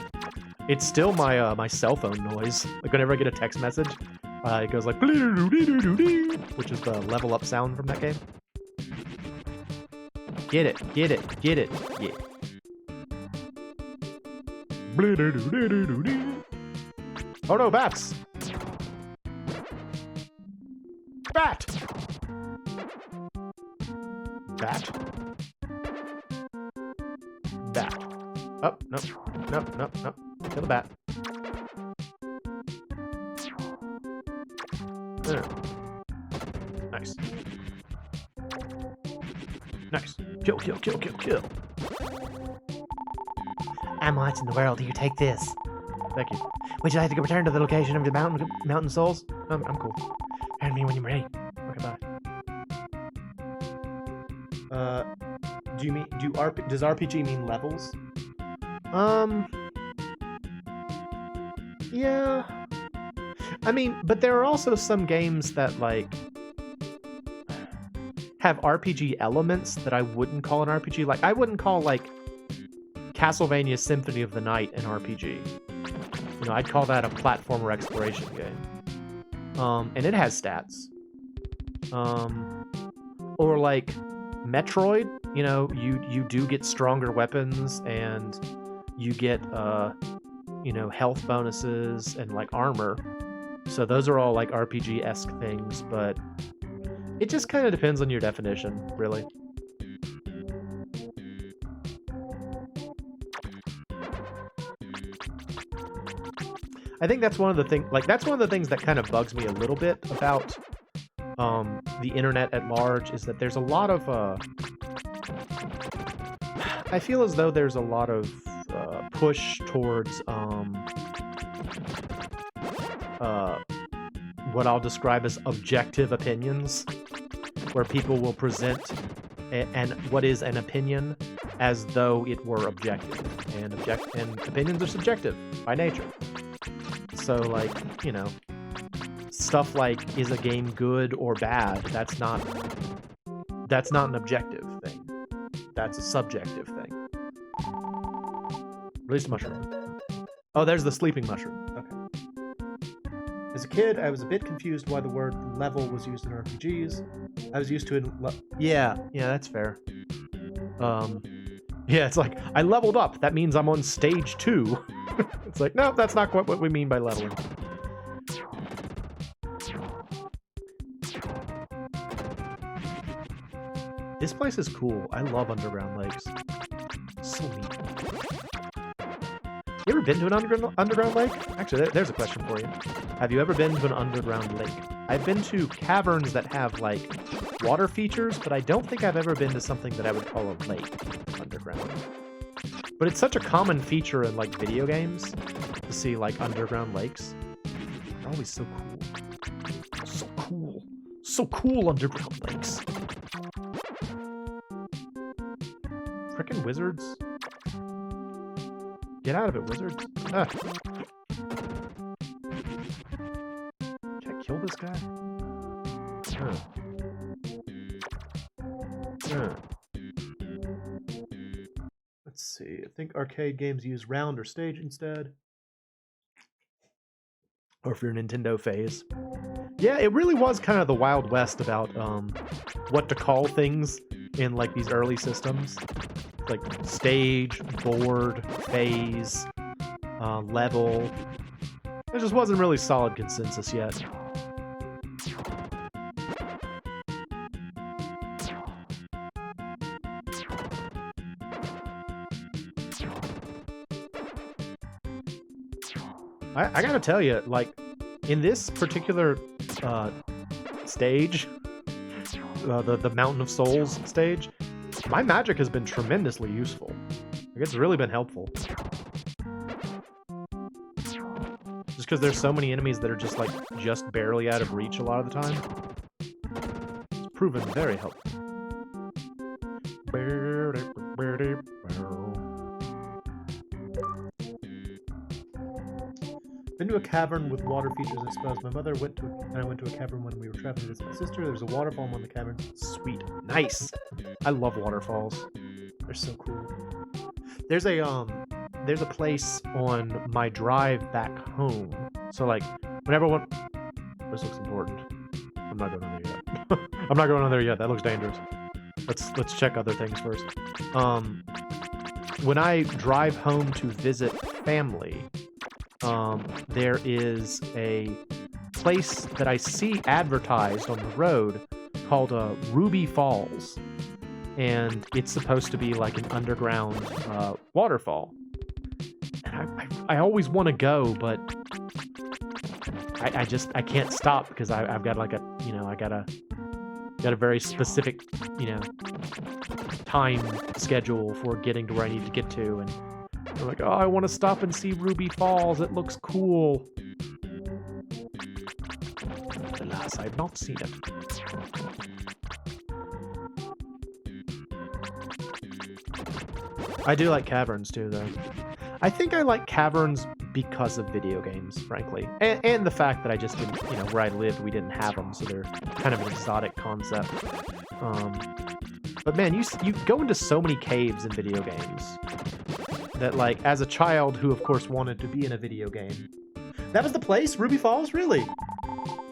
It's still my my cell phone noise. Like whenever I get a text message, it goes like, which is the level up sound from that game. Get it, get it, get it, yeah. Oh no, bats! Bat! Bat? Bat. Oh, no, no, no, no. Kill the bat. There. Nice. Nice. Kill, kill, kill, kill, kill. I'm watching the world. You take this. Thank you. Would you like to return to the location of the mountain souls? I'm cool. Turn me when you're ready. Okay, bye. Does RPG mean levels? Yeah. I mean, but there are also some games that like have RPG elements that I wouldn't call an RPG. Like I wouldn't call like Castlevania Symphony of the Night an RPG. I'd call that a platformer exploration game. And it has stats. Or like Metroid, you do get stronger weapons and you get health bonuses and like armor. So those are all like RPG-esque things, but it just kind of depends on your definition, really. I think that's one of the things that kind of bugs me a little bit about the internet at large is that there's a lot of I feel as though there's a lot of push towards what I'll describe as objective opinions, where people will present what is an opinion as though it were objective, and opinions are subjective by nature. So like, stuff like, is a game good or bad? That's not That's not an objective thing. That's a subjective thing. Release a mushroom. Oh, there's the sleeping mushroom. Okay. As a kid, I was a bit confused why the word level was used in RPGs. I was used to it. Yeah, that's fair. Yeah, it's like, I leveled up. That means I'm on stage 2. It's like, no, that's not quite what we mean by leveling. This place is cool. I love underground lakes. So neat. You ever been to an underground lake? Actually, there's a question for you. Have you ever been to an underground lake? I've been to caverns that have, like, water features, but I don't think I've ever been to something that I would call a lake underground. But it's such a common feature in, like, video games to see, like, underground lakes. They're always so cool. So cool. So cool, underground lakes. Frickin' wizards. Get out of it, wizards. Ah. Can I kill this guy? Let's see. I think arcade games use round or stage instead. Or if you're Nintendo phase. Yeah, it really was kind of the Wild West about what to call things in like these early systems. Like stage, board, phase, level. There just wasn't really solid consensus yet. I gotta tell you, like, in this particular stage, the Mountain of Souls stage, my magic has been tremendously useful. Like, it's really been helpful. Just because there's so many enemies that are just, like, just barely out of reach a lot of the time. It's proven very helpful. Been to a cavern with water features, I suppose. My mother went to a cavern when we were traveling with my sister. There's a waterfall in one of the caverns. Sweet. Nice. I love waterfalls. They're so cool. There's a place on my drive back home. So like whenever this looks important. I'm not going on there yet. I'm not going on there yet. That looks dangerous. Let's check other things first. When I drive home to visit family, there is a place that I see advertised on the road called Ruby Falls, and it's supposed to be like an underground waterfall. And I always want to go, but I can't stop because I've got like I got a very specific time schedule for getting to where I need to get to, and I'm like, oh, I want to stop and see Ruby Falls. It looks cool. Alas, I've not seen it. I do like caverns too, though. I think I like caverns because of video games, frankly. And the fact that I just didn't, where I lived, we didn't have them, so they're kind of an exotic concept. But man, you go into so many caves in video games that, like, as a child who, of course, wanted to be in a video game. That was the place? Ruby Falls? Really?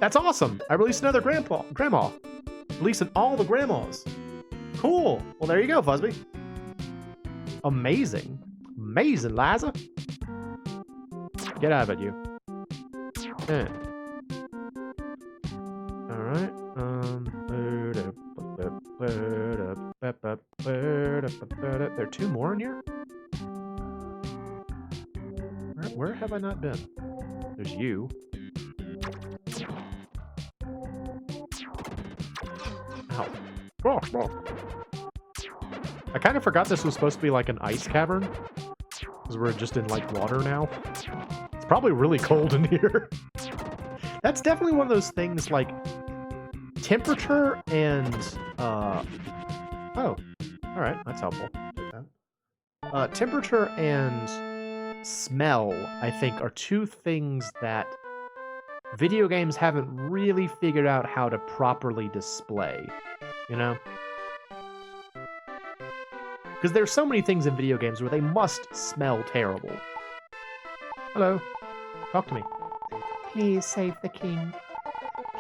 That's awesome. I released another grandma. Releasing all the grandmas. Cool. Well, there you go, Fuzzby. Amazing. Amazing, Liza. Get out of it, you. Yeah. Alright. There are 2 more in here? Where have I not been? There's you. Ow. Oh. I kind of forgot this was supposed to be like an ice cavern. Because we're just in like water now. It's probably really cold in here. That's definitely one of those things like temperature and oh. Alright, that's helpful. Take that. Temperature and smell, I think, are 2 things that video games haven't really figured out how to properly display. Because there's so many things in video games where they must smell terrible. Hello. Talk to me. Please save the king.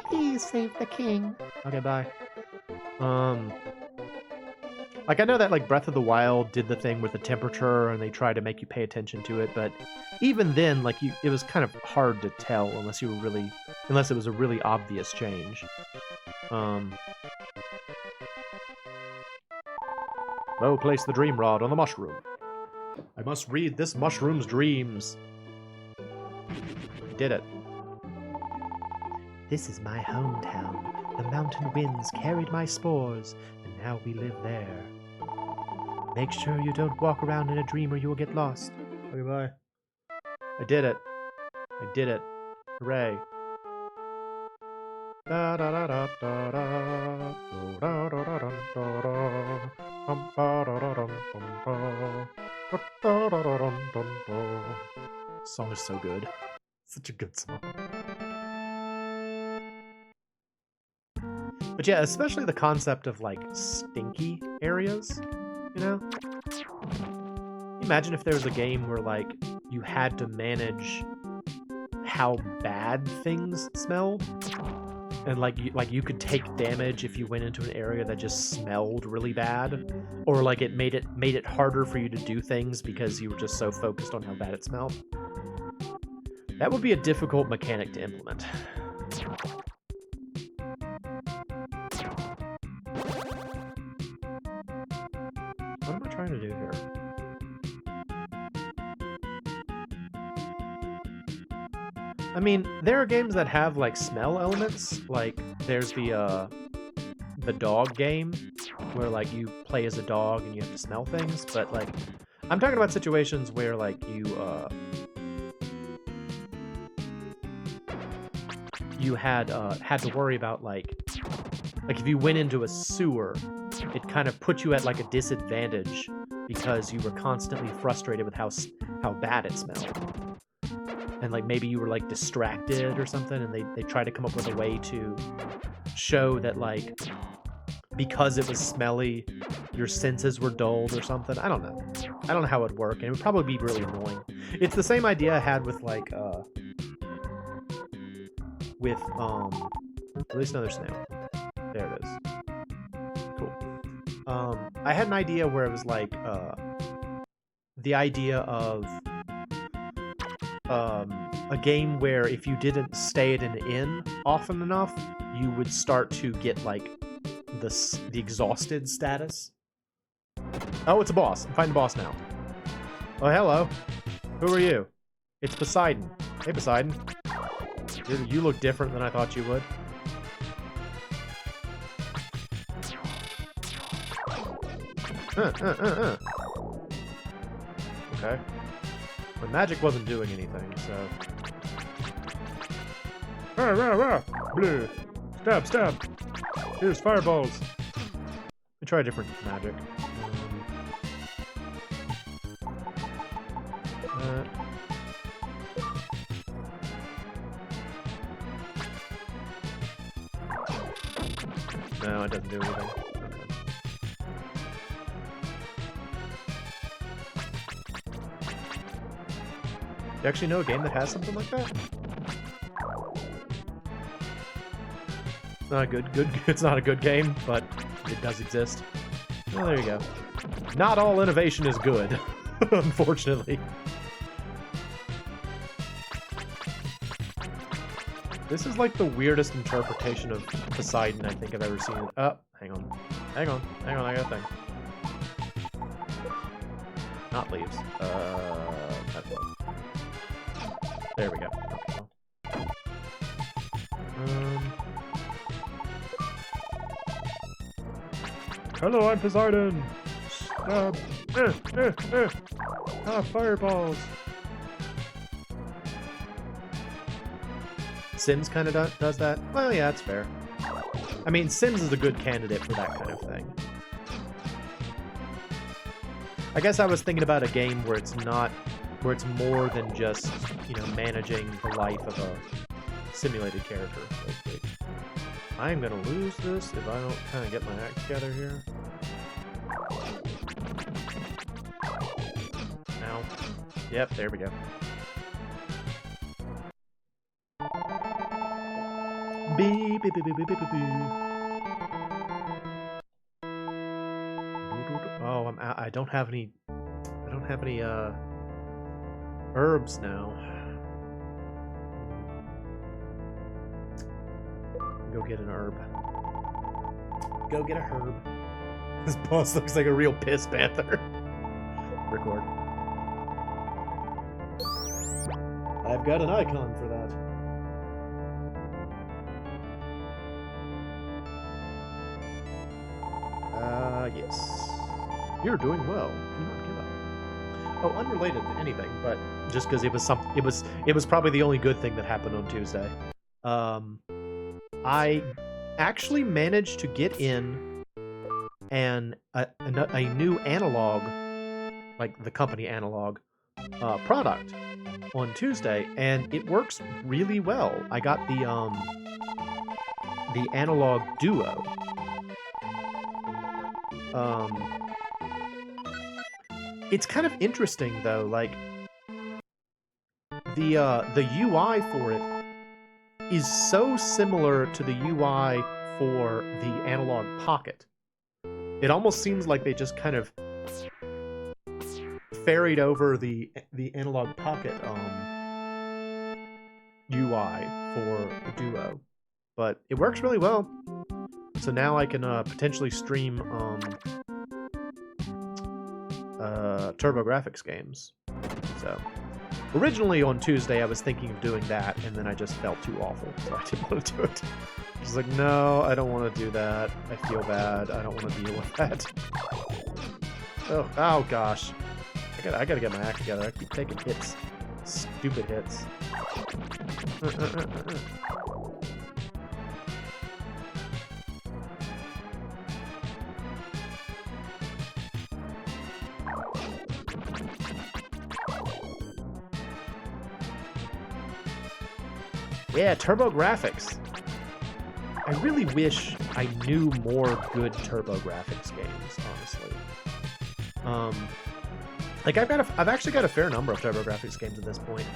Please save the king. Okay, bye. Like, I know that, like, Breath of the Wild did the thing with the temperature, and they tried to make you pay attention to it, but even then, like, it was kind of hard to tell unless it was a really obvious change. Mo, place the dream rod on the mushroom. I must read this mushroom's dreams. I did it. This is my hometown. The mountain winds carried my spores, and now we live there. Make sure you don't walk around in a dream or you will get lost. Okay, bye. I did it. I did it. Hooray. Da da da da da da da da da da da. This song is so good. Such a good song. But yeah, especially the concept of like stinky areas, you know? Imagine if there was a game where like you had to manage how bad things smelled. And like you could take damage if you went into an area that just smelled really bad, or like it made it harder for you to do things because you were just so focused on how bad it smelled. That would be a difficult mechanic to implement. What am I trying to do here? I mean, there are games that have like smell elements, like there's the dog game where like you play as a dog and you have to smell things, but like I'm talking about situations where like you had to worry about like if you went into a sewer, it kind of put you at like a disadvantage because you were constantly frustrated with how bad it smelled. And like maybe you were like distracted or something, and they tried to come up with a way to show that like because it was smelly, your senses were dulled or something. I don't know how it would work, and it would probably be really annoying. It's the same idea I had with like release another snail. There it is. Cool. I had an idea where it was like the idea of a game where if you didn't stay at an inn often enough, you would start to get like the exhausted status. Oh, it's a boss. I'm fighting the boss now. Oh, hello. Who are you? It's Poseidon. Hey, Poseidon. You look different than I thought you would. Okay. My magic wasn't doing anything, so... Rah, rah, rah! Blue! Stab, stab! Here's fireballs! Let me try a different magic. No, it doesn't do anything. You actually know a game that has something like that? It's not a good it's not a good game, but it does exist. Well, there you go. Not all innovation is good, unfortunately. This is like the weirdest interpretation of Poseidon I think I've ever seen. Oh, hang on, I got a thing. Not leaves. That's one. There we go. Okay, well. Hello, I'm Poseidon! Ah, fireballs! Sims kind of does that? Well, yeah, that's fair. I mean, Sims is a good candidate for that kind of thing. I guess I was thinking about a game where it's more than just, you know, managing the life of a simulated character. I am gonna lose this if I don't kind of get my act together here. Yep, there we go. Beep, beep, beep, beep, beep, beep, beep. Oh, I'm out. I don't have any herbs now. Go get an herb. Go get a herb. This boss looks like a real piss panther. Record. I've got an icon for that. Yes. You're doing well. Do not give up. Oh, unrelated to anything, but just because it was probably the only good thing that happened on Tuesday. I actually managed to get in a new analog, like the company analog, product on Tuesday, and it works really well. I got the analog Duo. It's kind of interesting though, like the UI for it is so similar to the UI for the analog Pocket. It almost seems like they just kind of ferried over the analog Pocket UI for the Duo, but it works really well. So now I can potentially stream TurboGrafx games. So originally on Tuesday I was thinking of doing that, and then I just felt too awful, so I didn't want to do it. I was like, no, I don't want to do that. I feel bad. I don't want to deal with that. Oh gosh. I gotta get my act together. I keep taking hits. Stupid hits. Yeah, TurboGrafx. I really wish I knew more good TurboGrafx games, honestly. Like I've actually got a fair number of TurboGrafx games at this point,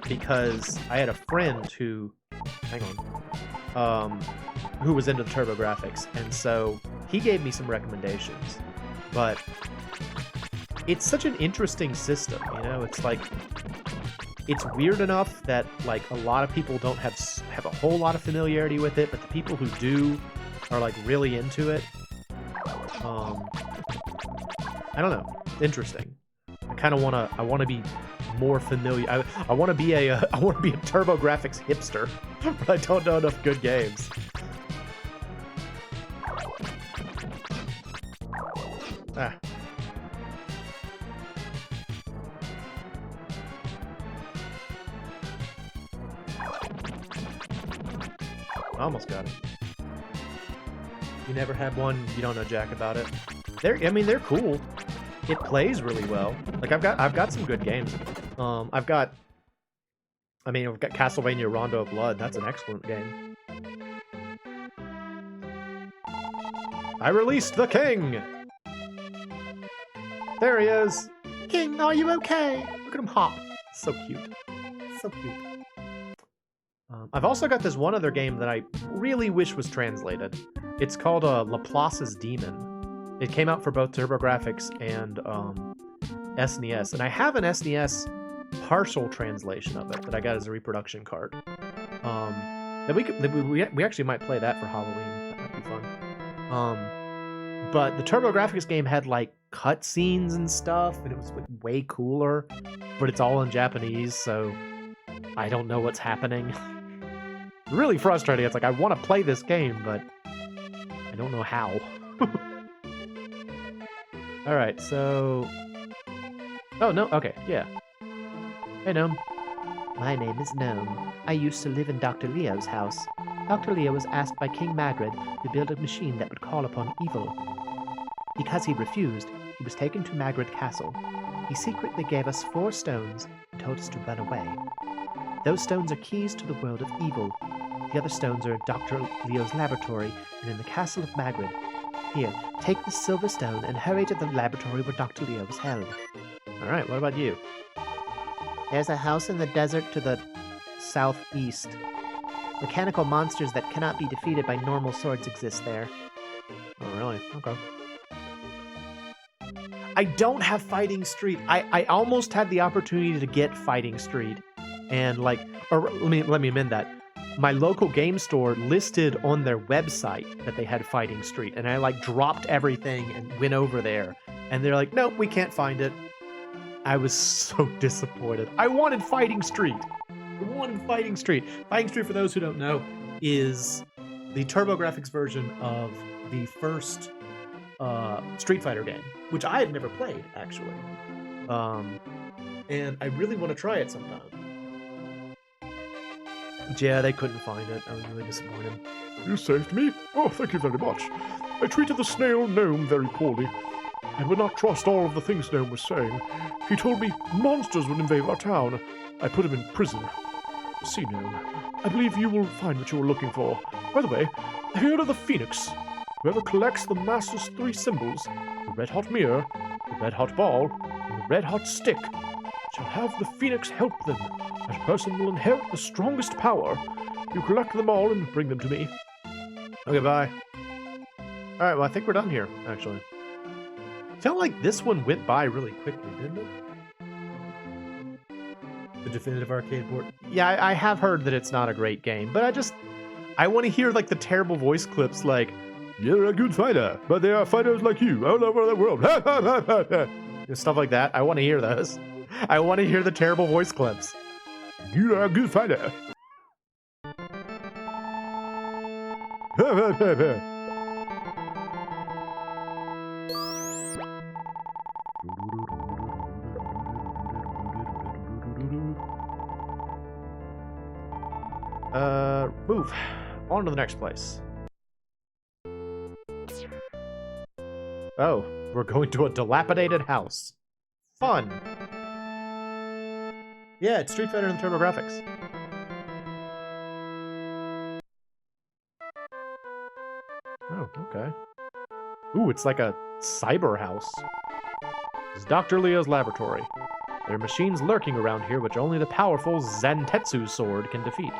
because I had a friend who, who was into the TurboGrafx, and so he gave me some recommendations. But it's such an interesting system, you know. It's like, it's weird enough that like a lot of people don't have a whole lot of familiarity with it, but the people who do are like really into it. I don't know. Interesting. I want to be more familiar. I want to be a TurboGrafx hipster, but I don't know enough good games. Ah. Almost got it. You never had one, you don't know jack about it. They're cool. It plays really well. Like I've got some good games. I've got Castlevania Rondo of Blood. That's an excellent game. I released the king. There he is. King, are you okay? Look at him hop. So cute. So cute. I've also got this one other game that I really wish was translated. It's called Laplace's Demon. It came out for both TurboGrafx and SNES, and I have an SNES partial translation of it that I got as a reproduction card. That we actually might play that for Halloween. That might be fun. But the TurboGrafx game had like cutscenes and stuff, and it was like way cooler. But it's all in Japanese, so I don't know what's happening. Really frustrating. It's like I want to play this game, but I don't know how. Alright, so... Oh, no, okay, yeah. Hey, Gnome. My name is Gnome. I used to live in Dr. Leo's house. Dr. Leo was asked by King Magrid to build a machine that would call upon evil. Because he refused, he was taken to Magrid Castle. He secretly gave us 4 stones and told us to run away. Those stones are keys to the world of evil. The other stones are in Dr. Leo's laboratory and in the castle of Magrid. Here, take this silver stone and hurry to the laboratory where Dr. Leo was held. Alright, what about you? There's a house in the desert to the southeast. Mechanical monsters that cannot be defeated by normal swords exist there. Oh, really? Okay. I don't have Fighting Street. I almost had the opportunity to get Fighting Street. And let me amend that. My local game store listed on their website that they had Fighting Street, and I dropped everything and went over there, and they're like, nope, we can't find it. I was so disappointed. I wanted Fighting Street. Fighting Street, for those who don't know, is the TurboGrafx version of the first Street Fighter game, which I had never played, actually. And I really want to try it sometime. Yeah, they couldn't find it. I was really disappointed. You saved me? Oh, thank you very much. I treated the snail gnome very poorly. I would not trust all of the things Gnome was saying. He told me monsters would invade our town. I put him in prison. See, Gnome, I believe you will find what you were looking for. By the way, here are the Phoenix. Whoever collects the Master's 3 symbols, the red-hot mirror, the red-hot ball, and the red-hot stick, shall have the Phoenix help them. That person will inherit the strongest power. You collect them all and bring them to me. Okay, bye. Alright, well, I think we're done here, actually. Felt like this one went by really quickly, didn't it? The definitive arcade board. Yeah, I have heard that it's not a great game, but I want to hear the terrible voice clips You're a good fighter, but there are fighters like you all over the world. and stuff like that. I want to hear those. I want to hear the terrible voice clips. You are a good fighter. Move. On to the next place. Oh, we're going to a dilapidated house. Fun. Yeah, it's Street Fighter and the TurboGrafx. Oh, okay. Ooh, it's like a cyber house. This is Dr. Leo's laboratory. There are machines lurking around here which only the powerful Zantetsu sword can defeat.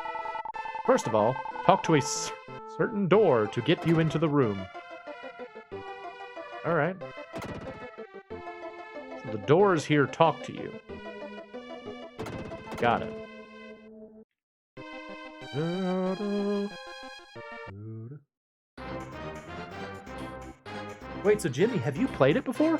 First of all, talk to a certain door to get you into the room. Alright. So the doors here talk to you. Got it. Wait, so Jimmy, have you played it before?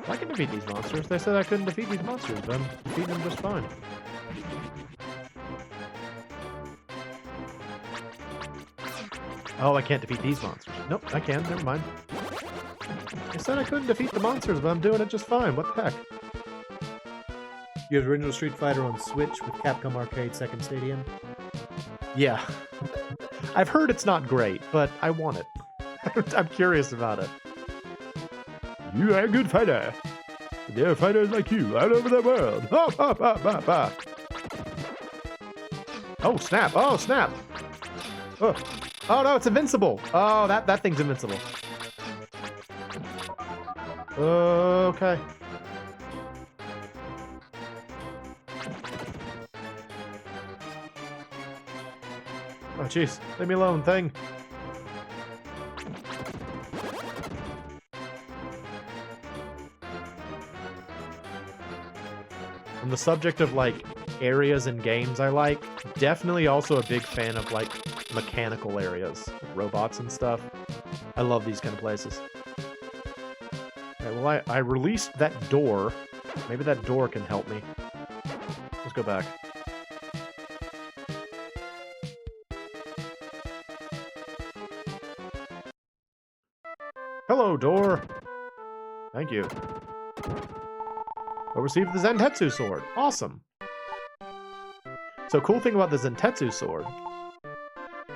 I can defeat these monsters. They said I couldn't defeat these monsters, but I'm defeating them just fine. Oh, I can't defeat these monsters. Nope, I can. Never mind. I said I couldn't defeat the monsters, but I'm doing it just fine. What the heck? You have original Street Fighter on Switch with Capcom Arcade Second Stadium? Yeah. I've heard it's not great, but I want it. I'm curious about it. You are a good fighter. There are fighters like you all over the world. Ha, ha, ha, ha, ha. Oh, snap. Oh, snap. Oh. Oh, no, it's invincible. Oh, that thing's invincible. Okay. Oh, jeez. Leave me alone, thing. On the subject of, areas and games I like, definitely also a big fan of, mechanical areas. Like robots and stuff. I love these kind of places. Alright, well, I released that door. Maybe that door can help me. Let's go back. Hello, door. Thank you. I received the Zantetsu sword. Awesome. So cool thing about the Zantetsu sword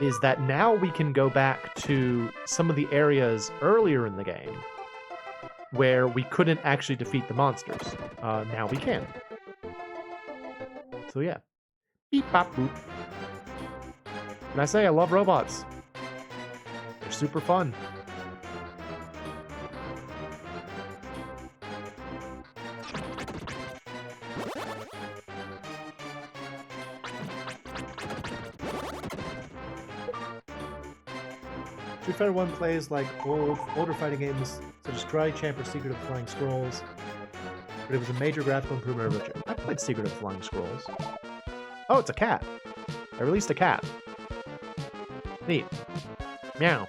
is that now we can go back to some of the areas earlier in the game where we couldn't actually defeat the monsters. Now we can. So yeah. Beep bop boop. And I say I love robots. They're super fun. Street Fighter 1 plays like older fighting games such as Karate Champ or Secret of the Flying Scrolls, but it was a major graphical improvement over I played Secret of the Flying Scrolls. Oh, it's a cat. I released a cat. Neat. Meow.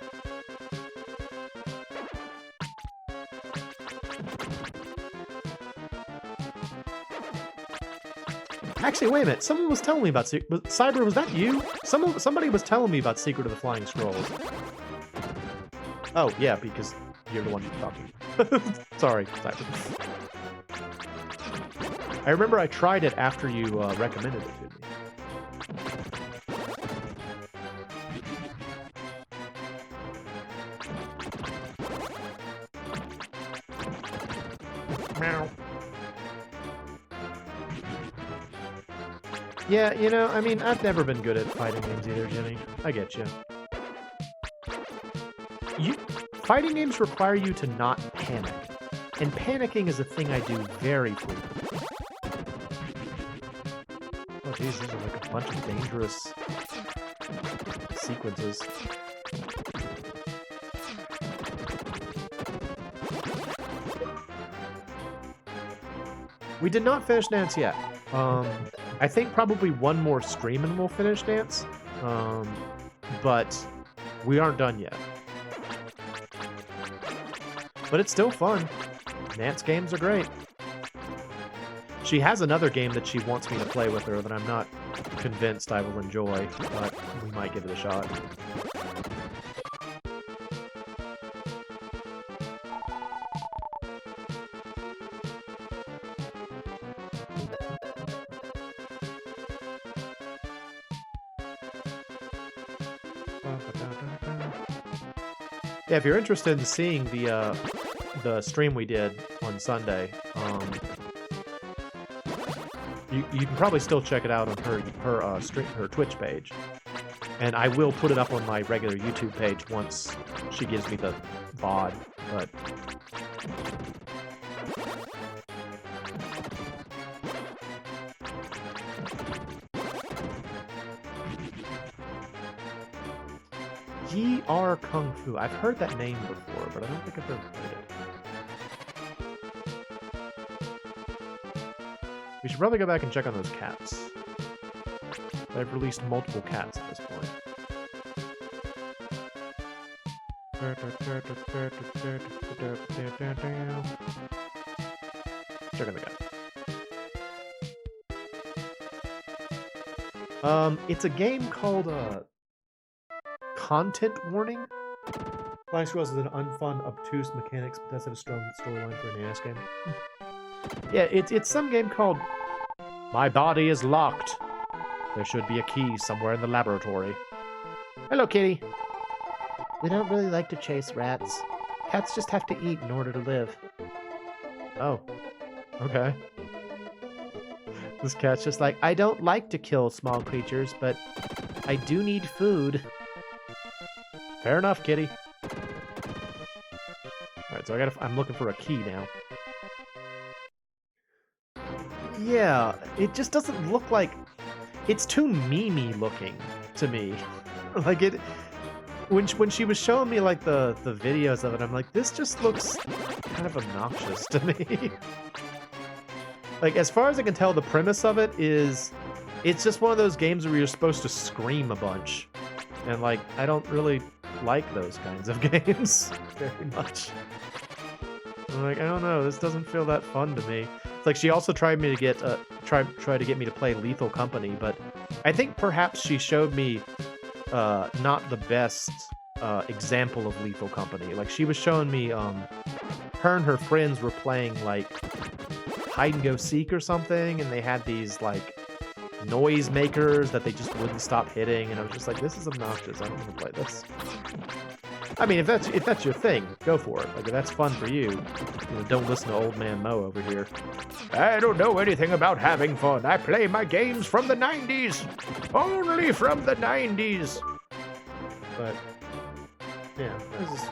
Actually, wait a minute. Someone was telling me about Cyber. Was that you? Somebody was telling me about Secret of the Flying Scrolls. Oh yeah, because you're the one talking. Sorry, Cyber. I remember I tried it after you recommended it to me. Meow. Yeah, you know, I mean, I've never been good at fighting games either, Jenny. I get you. Fighting games require you to not panic. And panicking is a thing I do very frequently. Oh, geez, these are like a bunch of dangerous sequences. We did not finish Dance yet. I think probably one more stream and we'll finish Dance. But we aren't done yet. But it's still fun. Dance games are great. She has another game that she wants me to play with her that I'm not convinced I will enjoy, but we might give it a shot. Yeah, if you're interested in seeing the stream we did on Sunday, you can probably still check it out on her Twitch page, and I will put it up on my regular YouTube page once she gives me the VOD. But Yi R Kung Fu. I've heard that name before, but I don't think I've ever played it. We should probably go back and check on those cats. I've released multiple cats at this point. Check on the cat. It's a game called Content Warning. Flying Squirrels is an unfun, obtuse mechanics, but does have a strong storyline for an NES game. Yeah, it's some game called My Body is Locked. There should be a key somewhere in the laboratory. Hello, kitty. We don't really like to chase rats. Cats just have to eat in order to live. Oh, okay. This cat's just like, I don't like to kill small creatures, but I do need food. Fair enough, kitty. Alright, so I'm looking for a key now. Yeah, it just doesn't look like... It's too meme-y looking to me. Like, it... When she was showing me, like, the videos of it, I'm like, this just looks kind of obnoxious to me. Like, as far as I can tell, the premise of it is... It's just one of those games where you're supposed to scream a bunch. And, like, I don't really like those kinds of games very much. I'm like, I don't know, this doesn't feel that fun to me. It's like she also tried me to get try to get me to play Lethal Company, but I think perhaps she showed me not the best example of Lethal Company. Like, she was showing me her and her friends were playing like hide and go seek or something, and they had these like noise makers that they just wouldn't stop hitting, and I was just like, this is obnoxious. I don't want to play this. I mean, if that's your thing, go for it. Like, if that's fun for you, don't listen to old man Mo over here. I don't know anything about having fun. I play my games from the 90s. Only from the 90s. But yeah, this is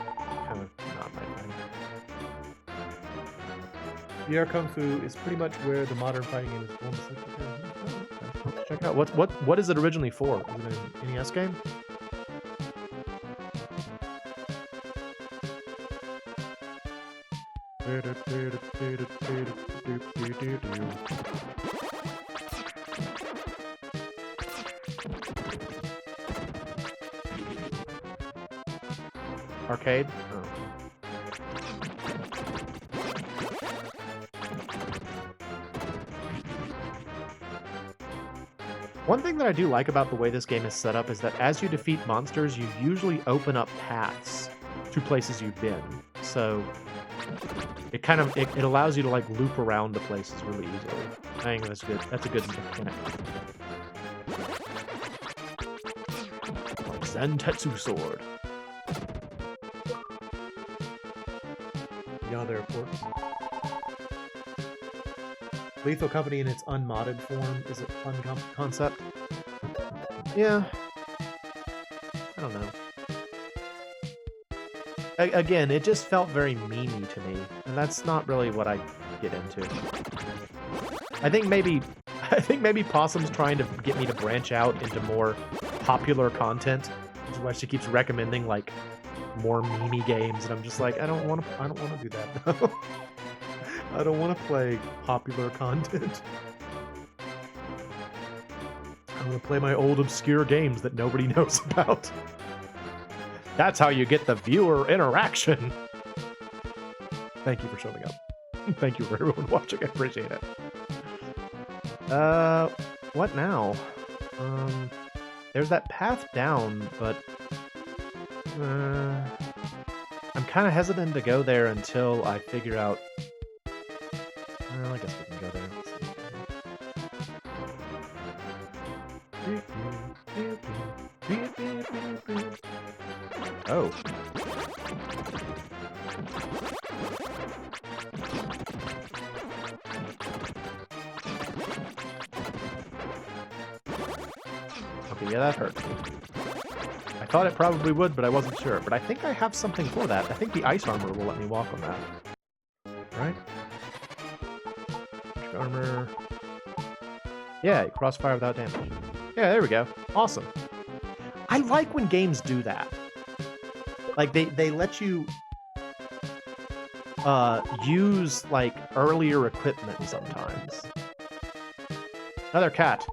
kind of not my thing. VR Kung Fu is pretty much where the modern fighting game is going. Let's check it out. What is it originally for? Is it an NES game? Arcade? Oh. One thing that I do like about the way this game is set up is that as you defeat monsters, you usually open up paths to places you've been. So it kind of it allows you to like loop around to places really easily. I think that's good. That's a good mechanic. Like Zantetsu sword. Yeah, there, of course. Lethal Company in its unmodded form is a fun concept. Yeah. I don't know. Again, it just felt very memey to me, and that's not really what I get into. I think maybe Possum's trying to get me to branch out into more popular content, which is why she keeps recommending like more memey games, and I'm just like, I don't want to do that. I don't want to play popular content. I want to play my old obscure games that nobody knows about. That's how you get the viewer interaction. Thank you for showing up. Thank you for everyone watching. I appreciate it. What now? There's that path down, but I'm kind of hesitant to go there until I figure out. Well, I guess we can go there. Oh. Okay, yeah, that hurt. I thought it probably would, but I wasn't sure. But I think I have something for that. I think the ice armor will let me walk on that. Right? Armor. Yeah, crossfire without damage. Yeah, there we go. Awesome. I like when games do that. Like they let you use like earlier equipment sometimes. Another cat.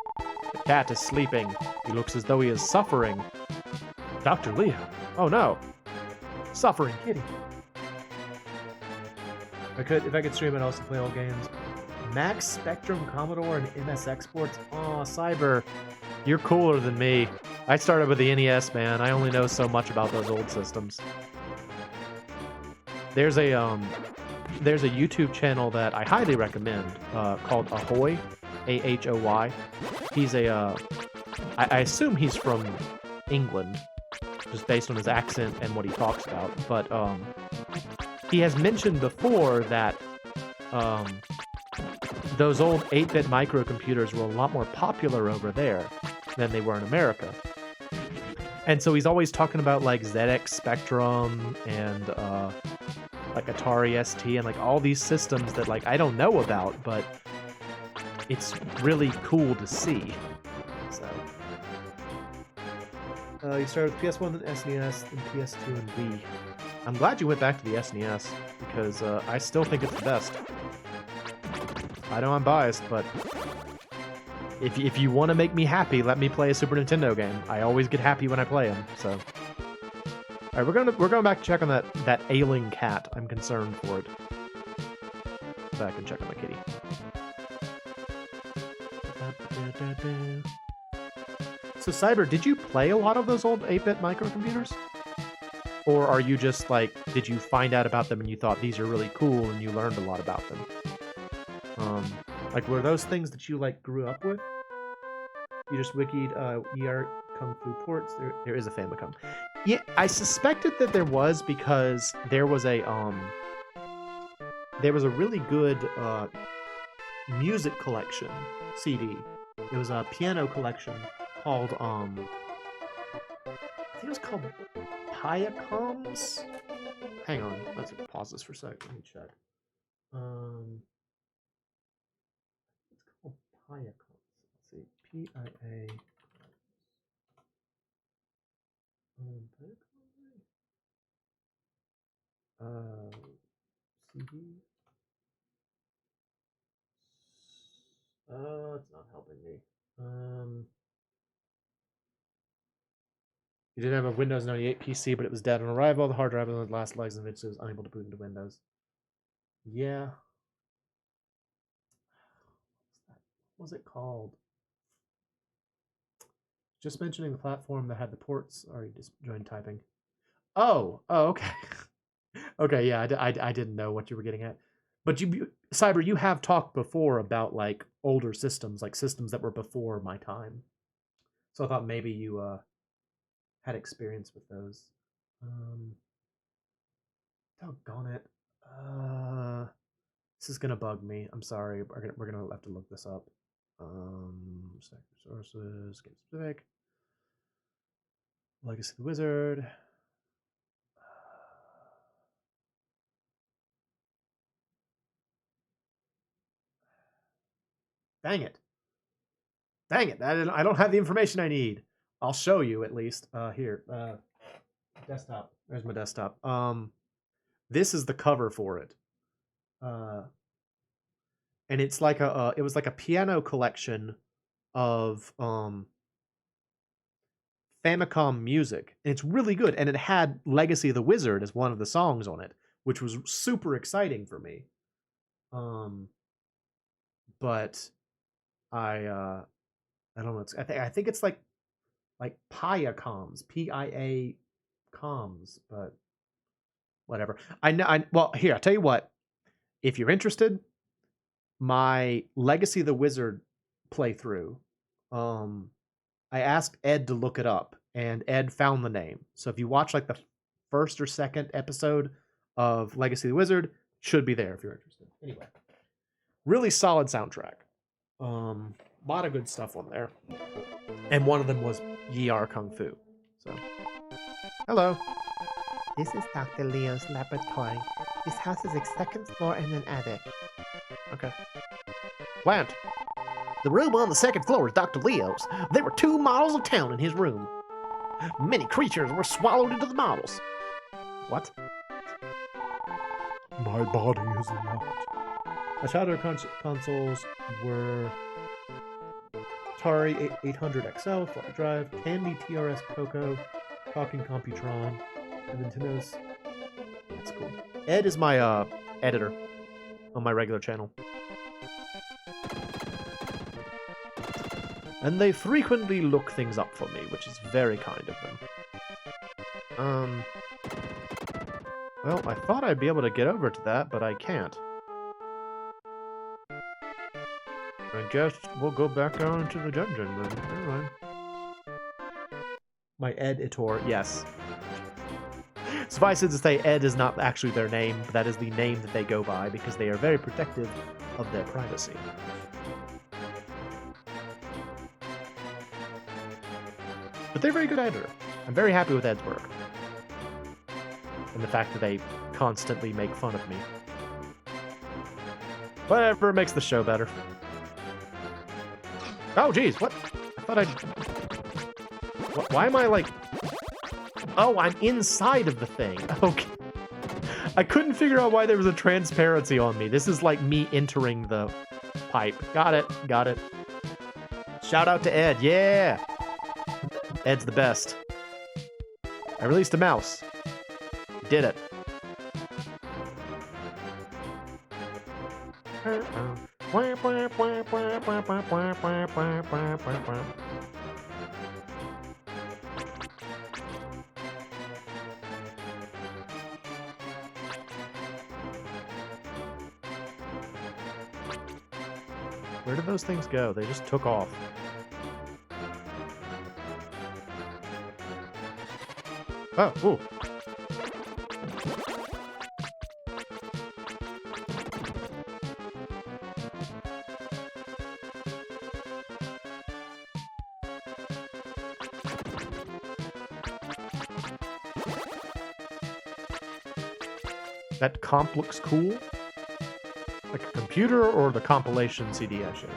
The cat is sleeping. He looks as though he is suffering. Dr. Leo. Oh no. Suffering kitty. If I could stream it, I'd also play old games. Max Spectrum Commodore and MS Exports. Aw, Cyber. You're cooler than me. I started with the NES, man. I only know so much about those old systems. There's a YouTube channel that I highly recommend called Ahoy, AHOY. He's I assume he's from England, just based on his accent and what he talks about. But he has mentioned before that those old 8-bit microcomputers were a lot more popular over there than they were in America. And so he's always talking about like ZX Spectrum and like Atari ST and like all these systems that like I don't know about, but it's really cool to see. So you started with PS1 and SNES, then PS2 and Wii. I'm glad you went back to the SNES because I still think it's the best. I know I'm biased, but if you want to make me happy, let me play a Super Nintendo game. I always get happy when I play them. So, all right, we're going back to check on that ailing cat. I'm concerned for it. Go back and check on the kitty. So, Cyber, did you play a lot of those old 8-bit microcomputers? Or are you just like, did you find out about them and you thought these are really cool and you learned a lot about them? Like, were those things that you, like, grew up with? You just wikied, ER Kung Fu ports. There is a Famicom. Yeah, I suspected that there was because there was a really good, music collection CD. It was a piano collection called, I think it was called Piacoms? Hang on, let's pause this for a sec. Let me check. Piacoms. Let's see. P-I-A. CD. helping me. You did have a Windows 98 PC, but it was dead on arrival. The hard drive was on the last legs and it was unable to boot into Windows. Yeah. What was it called? Just mentioning the platform that had the ports. Or you just joined typing. Oh, okay. Okay, yeah, I didn't know what you were getting at. But Cyber, you have talked before about like older systems, like systems that were before my time. So I thought maybe you had experience with those. Doggone it. This is gonna bug me. I'm sorry. We're gonna have to look this up. Stack resources, game specific. Legacy of the Wizard. Dang it. Dang it. I don't have the information I need. I'll show you at least. Here. Desktop. There's my desktop. This is the cover for it. And it's like it was like a piano collection of Famicom music. And it's really good. And it had Legacy of the Wizard as one of the songs on it, which was super exciting for me. But I don't know. I think it's like Pia comms, PIA comms, but whatever. Well, here, I'll tell you what. If you're interested, my Legacy of the Wizard playthrough, I asked Ed to look it up, and Ed found the name. So if you watch like the first or second episode of Legacy of the Wizard, should be there if you're interested. Anyway, really solid soundtrack. A lot of good stuff on there. And one of them was Ye Are Kung Fu. So, hello. This is Dr. Leo's laboratory. His house is a second floor and an attic. Okay. Plant. The room on the second floor is Dr. Leo's. There were 2 models of town in his room. Many creatures were swallowed into the models. What? My body is locked. My childhood consoles were Atari 800 XL, floppy drive, Tandy TRS Coco, Talking Computron, and Nintendo's. That's cool. Ed is my editor on my regular channel. And they frequently look things up for me, which is very kind of them. Well, I thought I'd be able to get over to that, but I can't. I guess we'll go back down into the dungeon then. Never mind. My editor, yes. Suffice it to say, Ed is not actually their name, but that is the name that they go by because they are very protective of their privacy. But they're a very good editor. I'm very happy with Ed's work. And the fact that they constantly make fun of me. Whatever makes the show better. Oh, geez, what? I thought I'd... Why am I like... Oh, I'm inside of the thing. Okay. I couldn't figure out why there was a transparency on me. This is like me entering the pipe. Got it. Got it. Shout out to Ed. Yeah. Ed's the best. I released a mouse. Did it. Where did those things go? They just took off. Oh, ooh. That comp looks cool. Like a computer or the compilation CD I showed you?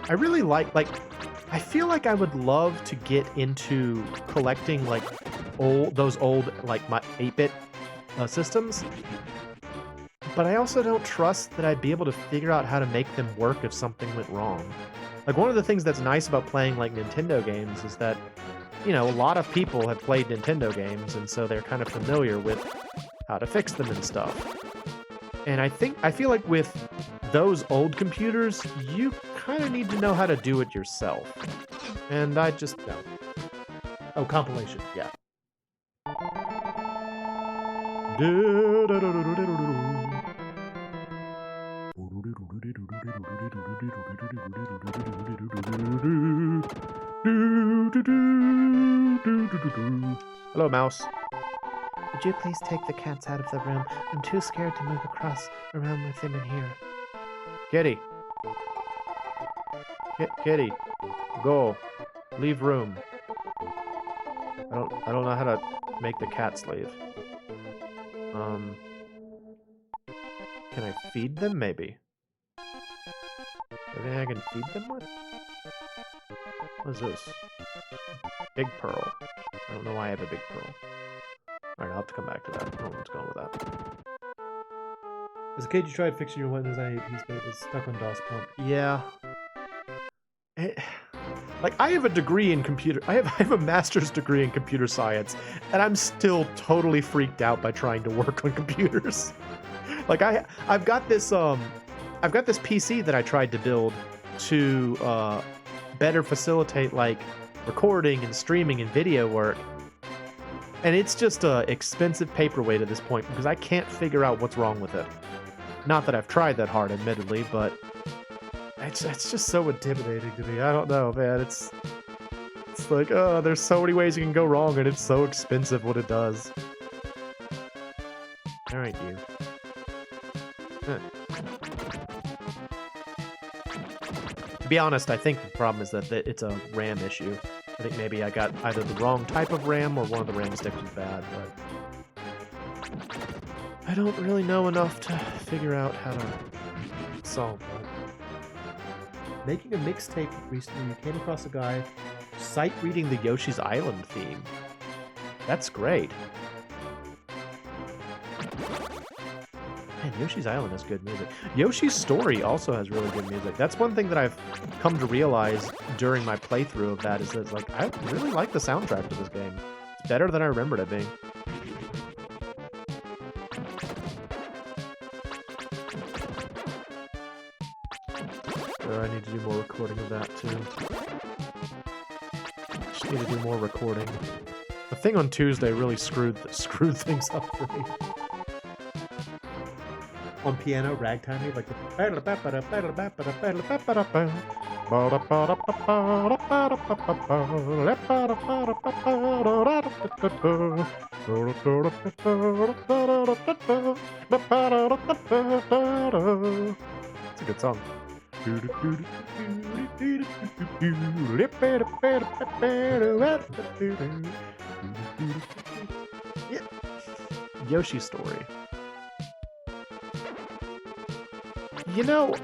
I really like, I feel like I would love to get into collecting like those old like my 8-bit systems. but I also don't trust that I'd be able to figure out how to make them work if something went wrong. Like, one of the things that's nice about playing like Nintendo games is that, you know, a lot of people have played Nintendo games, and so they're kind of familiar with how to fix them and stuff. And I feel like with those old computers, you kind of need to know how to do it yourself. And I just don't. Oh, compilation, yeah. Hello, mouse. Would you please take the cats out of the room? I'm too scared to move around with them in here. Kitty. Kitty. Go. Leave room. I don't know how to make the cats leave. Can I feed them, maybe? Anything I can feed them with? What is this? Big pearl. I don't know why I have a big pearl. Alright, I'll have to come back to that. I don't know what's going with that. As a kid, you tried fixing your Windows 98 piece, but it was stuck on DOS pump. Yeah. Like, I have a degree in computer... I have a master's degree in computer science, and I'm still totally freaked out by trying to work on computers. Like, I've got this PC that I tried to build to better facilitate, like, recording and streaming and video work. And it's just a expensive paperweight at this point because I can't figure out what's wrong with it. Not that I've tried that hard, admittedly, but it's just so intimidating to me. I don't know, man. It's like, oh, there's so many ways you can go wrong, and it's so expensive what it does. All right, you. To be honest, I think the problem is that it's a RAM issue. I think maybe I got either the wrong type of RAM or one of the RAM sticks was bad, but I don't really know enough to figure out how to solve that. Making a mixtape recently, you came across a guy sight reading the Yoshi's Island theme. That's great. Man, Yoshi's Island has good music. Yoshi's Story also has really good music. That's one thing that I've come to realize during my playthrough of that is that, like, I really like the soundtrack to this game. It's better than I remembered it being. I need to do more recording of that too. Just need to do more recording. The thing on Tuesday really screwed things up for me. On piano, ragtime, like the... It's a good song. Yeah. Yoshi Story. You know,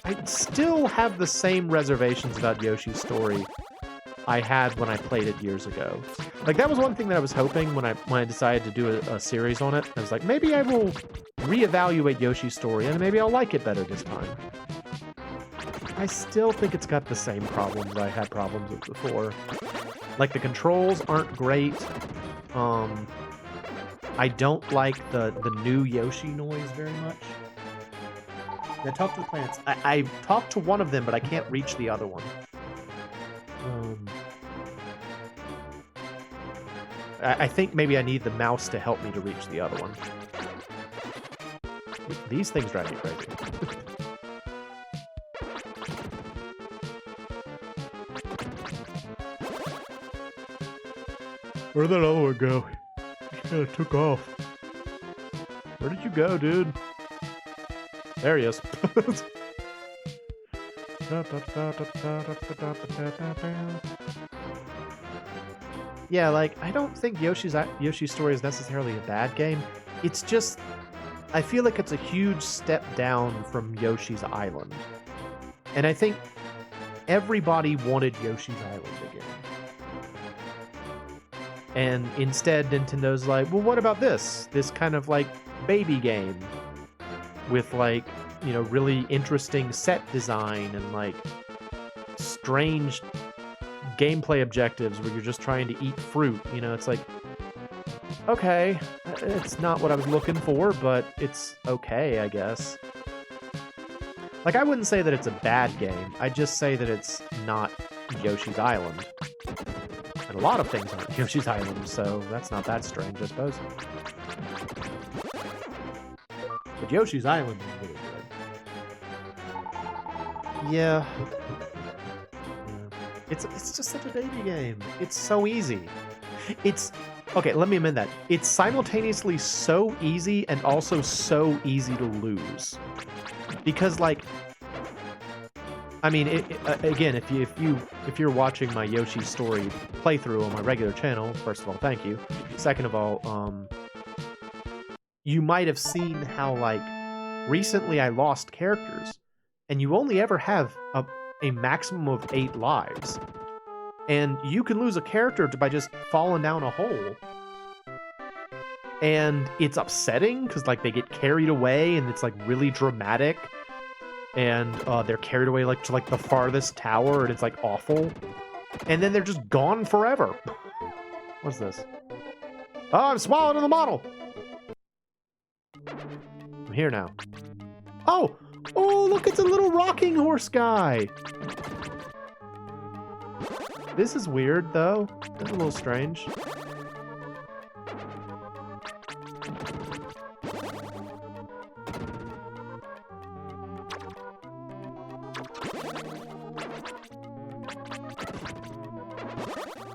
I still have the same reservations about Yoshi's Story I had when I played it years ago. Like, that was one thing that I was hoping when I decided to do a series on it. I was like, maybe I will reevaluate Yoshi's Story and maybe I'll like it better this time. I still think it's got the same problems I had problems with before. Like, the controls aren't great. I don't like the new Yoshi noise very much. Yeah, talk to the plants. I talked to one of them, but I can't reach the other one. I think maybe I need the mouse to help me to reach the other one. These things drive me crazy. Where'd that other one go? He kind of took off. Where did you go, dude? There he is. Yeah, like, I don't think Yoshi's Story is necessarily a bad game. It's just, I feel like it's a huge step down from Yoshi's Island. And I think everybody wanted Yoshi's Island again. And instead, Nintendo's like, well, what about this? This kind of, like, baby game. with like, you know, really interesting set design and like strange gameplay objectives where you're just trying to eat fruit. You know, it's like, okay, it's not what I was looking for, but it's okay, I guess. Like, I wouldn't say that it's a bad game. I'd just say that it's not Yoshi's Island. And a lot of things aren't Yoshi's Island, so that's not that strange, I suppose. But Yoshi's Island is really good. Yeah. It's just such a baby game. It's so easy. It's... Okay, let me amend that. It's simultaneously so easy and also so easy to lose. Because, like... I mean, again, if you're watching my Yoshi Story playthrough on my regular channel, first of all, thank you. Second of all, you might have seen how, like, recently I lost characters, and you only ever have a maximum of 8 lives. And you can lose a character by just falling down a hole. And it's upsetting, because, like, they get carried away, and it's, like, really dramatic. And they're carried away, like, to, like, the farthest tower, and it's, like, awful. And then they're just gone forever. What's this? Oh, I'm swallowed in the bottle! I'm here now. Oh! Oh, look, it's a little rocking horse guy! This is weird, though. That's a little strange.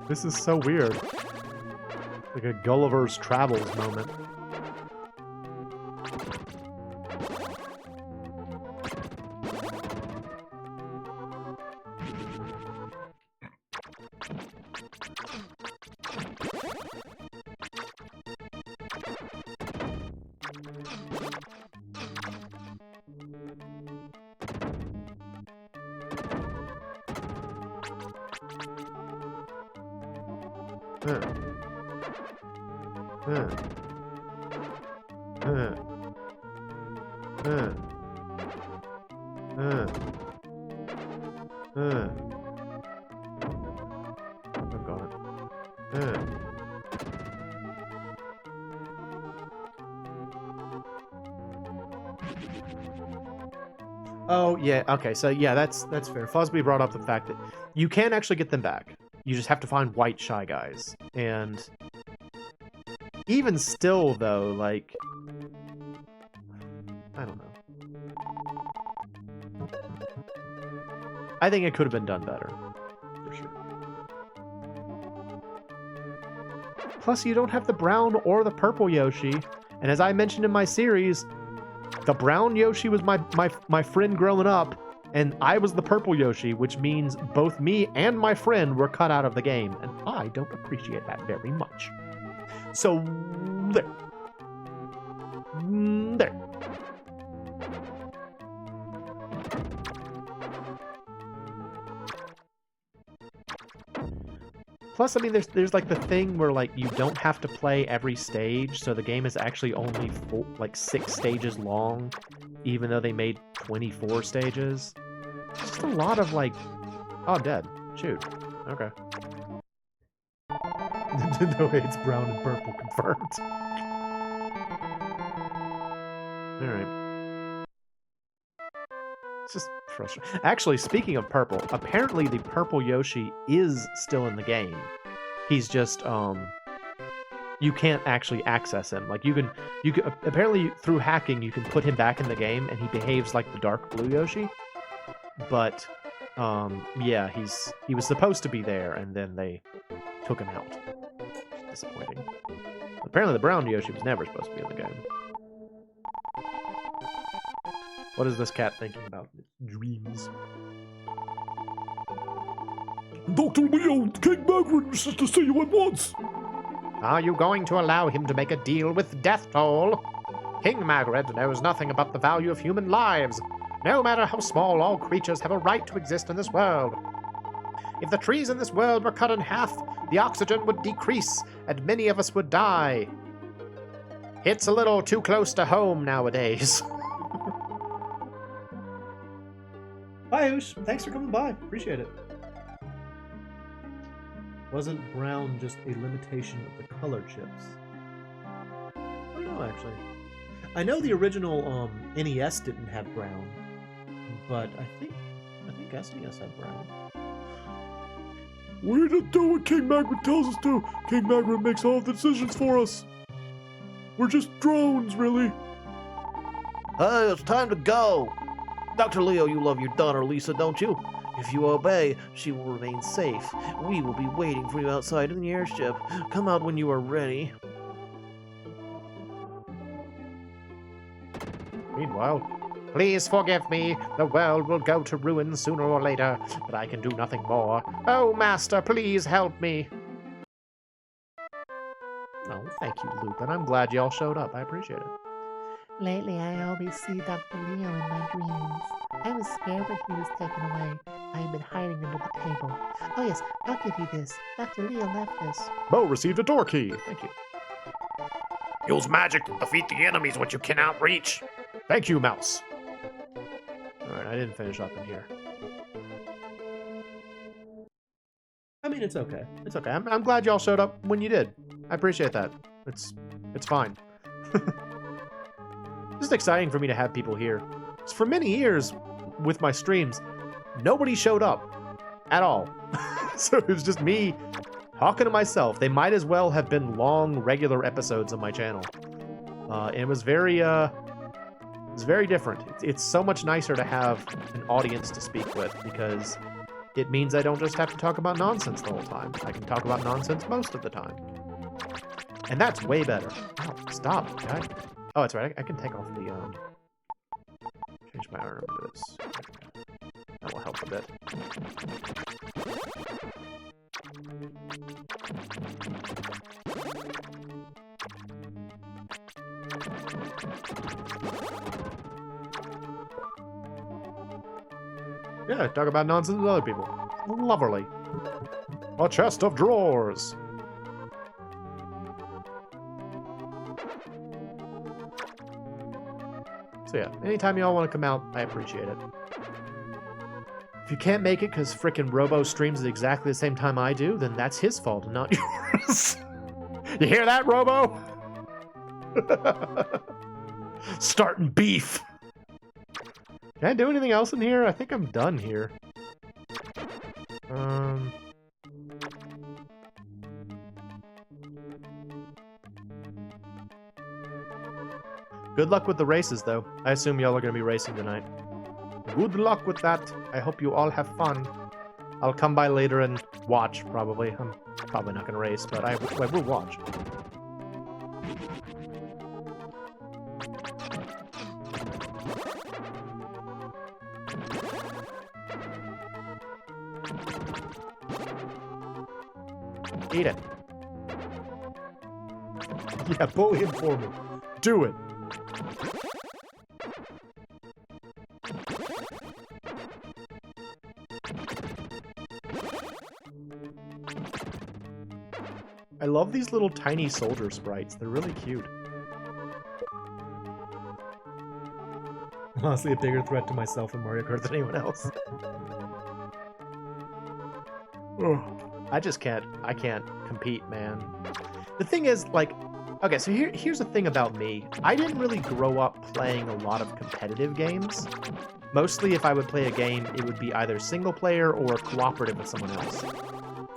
This is so weird. Like a Gulliver's Travels moment. I've got it. Oh, yeah, okay, so yeah, that's fair. Fuzzby brought up the fact that you can actually get them back. You just have to find white Shy Guys. And even still, though, like... I don't know. I think it could have been done better. For sure. Plus, you don't have the brown or the purple Yoshi. And as I mentioned in my series, the brown Yoshi was my friend growing up, and I was the purple Yoshi, which means both me and my friend were cut out of the game, and I don't appreciate that very much. So, there. There. Plus, I mean, there's like the thing where like you don't have to play every stage, so the game is actually only 6 stages long, even though they made 24 stages. Just a lot of like, oh, dead. Shoot. Okay. No, it's brown and purple confirmed. All right. It's just frustrating. Actually, speaking of purple, apparently the purple Yoshi is still in the game. He's just you can't actually access him. Like you can apparently through hacking you can put him back in the game and he behaves like the dark blue Yoshi. But yeah, he was supposed to be there and then they took him out. Disappointing. Apparently the brown Yoshi was never supposed to be in the game. What is this cat thinking about? Dreams. Dr. Leo, King Magrin wishes to see you at once. Are you going to allow him to make a deal with Death Toll? King Magrid knows nothing about the value of human lives. No matter how small, all creatures have a right to exist in this world. If the trees in this world were cut in half, the oxygen would decrease, and many of us would die. It's a little too close to home nowadays. Hi, Oosh. Thanks for coming by. Appreciate it. Wasn't brown just a limitation of the color chips? I don't know, actually. I know the original NES didn't have brown, but I think SNES had brown. We just do what King Magrid tells us to. King Magrid makes all the decisions for us. We're just drones, really. It's time to go. Dr. Leo, you love your daughter Lisa, don't you? If you obey, she will remain safe. We will be waiting for you outside in the airship. Come out when you are ready. Meanwhile, please forgive me. The world will go to ruin sooner or later, but I can do nothing more. Oh, Master, please help me. Oh, thank you, Lupin. I'm glad y'all showed up. I appreciate it. Lately, I always see Dr. Leo in my dreams. I was scared when he was taken away. I have been hiding under the table. Oh yes, I'll give you this. Dr. Leo left this. Moe received a door key. Thank you. Use magic to defeat the enemies which you cannot reach. Thank you, Mouse. Alright, I didn't finish up in here. I mean, it's okay. It's okay. I'm glad y'all showed up when you did. I appreciate that. It's fine. It's exciting for me to have people here. 'Cause for many years, with my streams, nobody showed up at all. So it was just me talking to myself. They might as well have been long, regular episodes of my channel. And it was very different. It's so much nicer to have an audience to speak with because it means I don't just have to talk about nonsense the whole time. I can talk about nonsense most of the time. And that's way better. Oh, stop, guy. Oh, that's right. I can take off the, change my arm to this. That will help a bit. Yeah, talk about nonsense with other people. Lovely. A chest of drawers. So yeah, anytime y'all want to come out, I appreciate it. If you can't make it because frickin' Robo streams at exactly the same time I do, then that's his fault and not yours. You hear that, Robo? Starting beef. Can I do anything else in here? I think I'm done here. Good luck with the races, though. I assume y'all are going to be racing tonight. Good luck with that. I hope you all have fun. I'll come by later and watch, probably. I'm probably not going to race, but I will watch. Eat it. Yeah, bully him for me. Do it. I love these little tiny soldier sprites. They're really cute. Honestly, a bigger threat to myself in Mario Kart than anyone else. I just can't. I can't compete, man. The thing is, like, okay, so here's the thing about me. I didn't really grow up playing a lot of competitive games. Mostly, if I would play a game, it would be either single player or cooperative with someone else.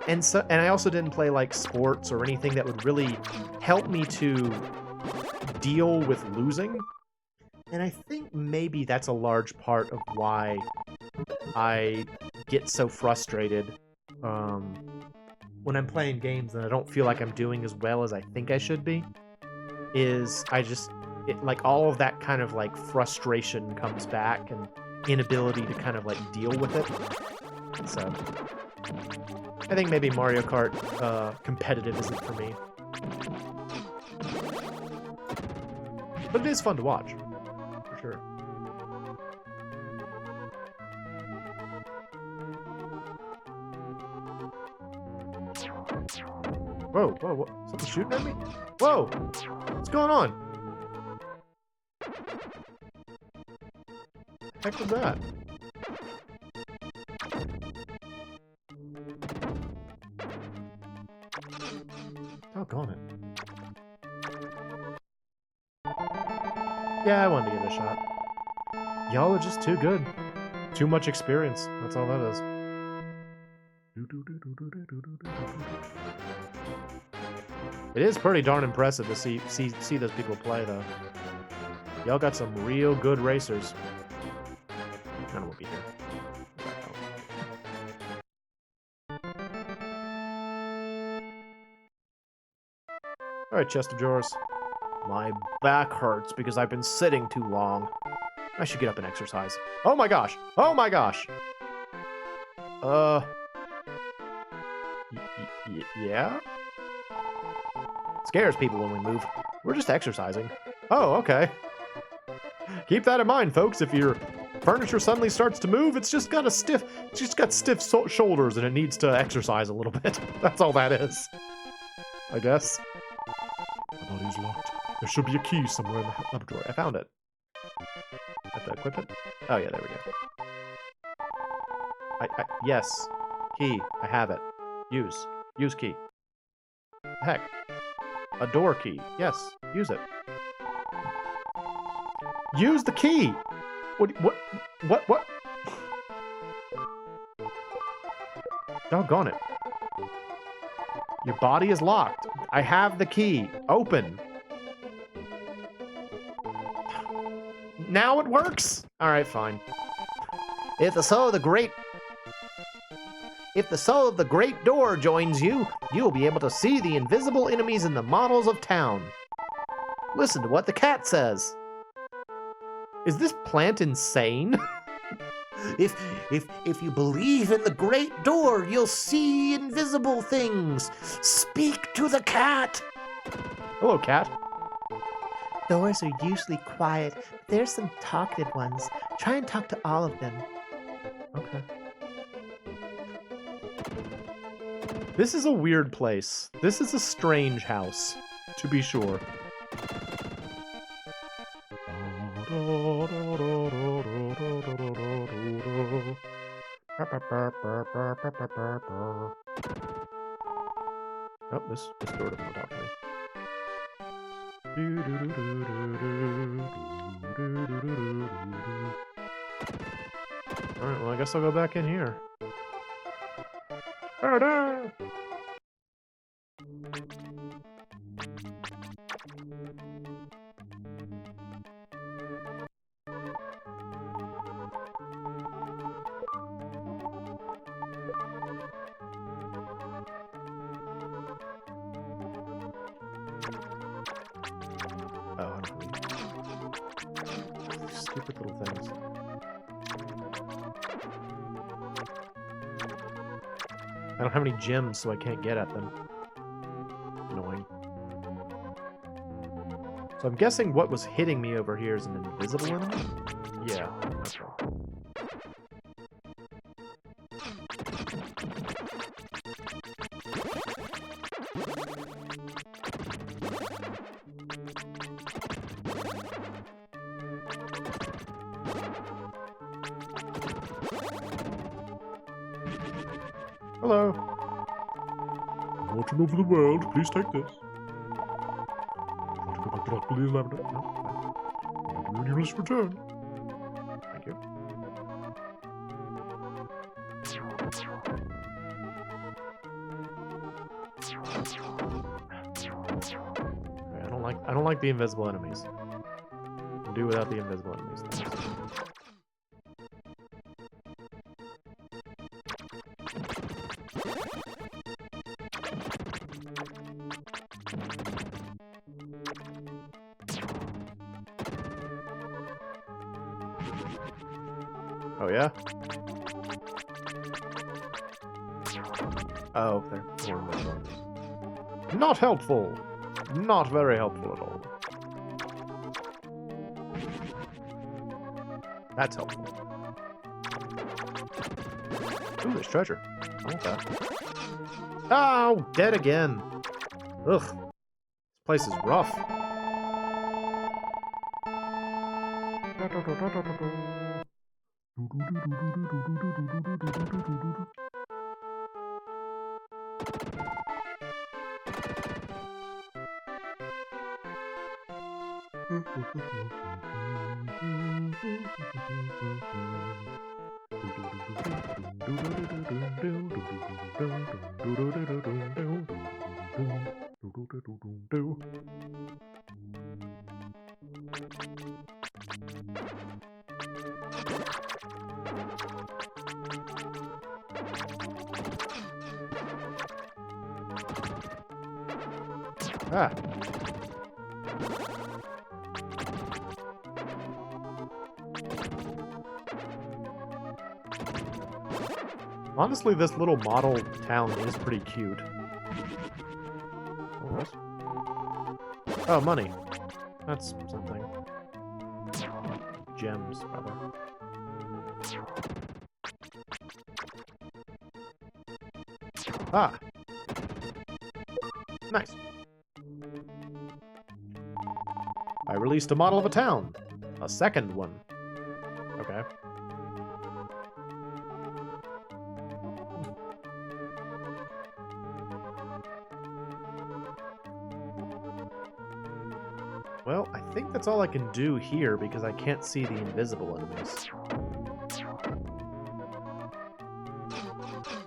And I also didn't play like sports or anything that would really help me to deal with losing. And I think maybe that's a large part of why I get so frustrated when I'm playing games and I don't feel like I'm doing as well as I think I should be. Is like all of that kind of like frustration comes back and inability to kind of like deal with it. So I think maybe Mario Kart competitive isn't for me. But it is fun to watch, for sure. Whoa, whoa, whoa. Something shooting at me? Whoa! What's going on? What the heck was that? Doggone it. Yeah, I wanted to give it a shot. Y'all are just too good. Too much experience. That's all that is. It is pretty darn impressive to see those people play, though. Y'all got some real good racers. None will be here. Alright, chest of drawers. My back hurts because I've been sitting too long. I should get up and exercise. Oh my gosh! Oh my gosh! Yeah? Scares people when we move. We're just exercising. Oh, okay. Keep that in mind, folks. If your furniture suddenly starts to move, it's just got stiff shoulders and it needs to exercise a little bit. That's all that is. I guess. My body's locked. There should be a key somewhere in the laboratory. I found it. Have to equip it? Oh yeah, there we go. Yes. Key. I have it. Use. Use key. Heck. A door key. Yes. Use it. Use the key! What? Doggone it. Your body is locked. I have the key. Open. Now it works? Alright, fine. If the soul of the great door joins you, you'll be able to see the invisible enemies in the models of town. Listen to what the cat says. Is this plant insane? If you believe in the great door, you'll see invisible things. Speak to the cat. Hello, cat. Doors are usually quiet, but there's some talkative ones. Try and talk to all of them. Okay. This is a weird place. This is a strange house, to be sure. Oh, this door doesn't talk to me. Alright, well, I guess I'll go back in here. Oh, I don't believe. Stupid little things. I don't have any gems, so I can't get at them. Annoying. So I'm guessing what was hitting me over here is an invisible enemy? Yeah, that's right. Hello. I'm watching over the world. Please take this. Want to go back to Dr. Lee's laboratory? No, fine. When you must return. Thank you. Okay, I don't like the invisible enemies. Can do without the invisible enemies. Thanks. Oh, yeah? Oh, there. Not helpful. Not very helpful at all. That's helpful. Ooh, there's treasure. I want that. Oh, dead again. Ugh. This place is rough. Ah. Honestly, this little model town is pretty cute. What? Oh, money. That's something. Gems, rather. Ah! Nice. I released a model of a town. A second one. Okay. Well, I think that's all I can do here because I can't see the invisible enemies.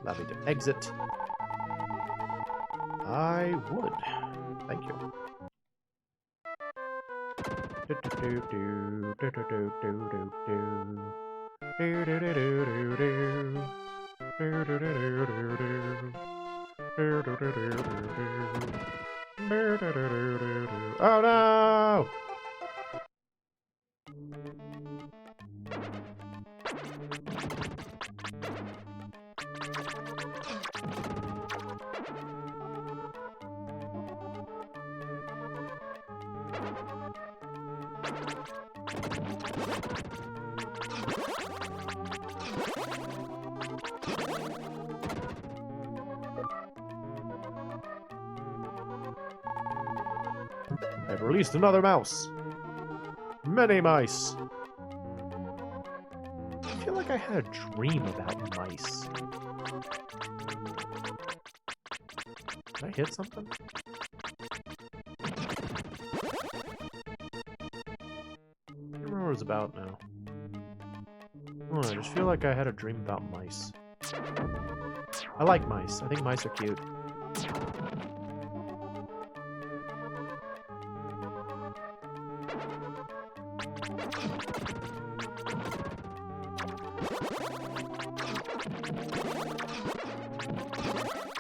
Allow me to exit. I would. Thank you. Oh no! I've released another mouse. Many mice. I feel like I had a dream about mice. Did I hit something? I don't remember what it was about now. Oh, I just feel like I had a dream about mice. I like mice. I think mice are cute.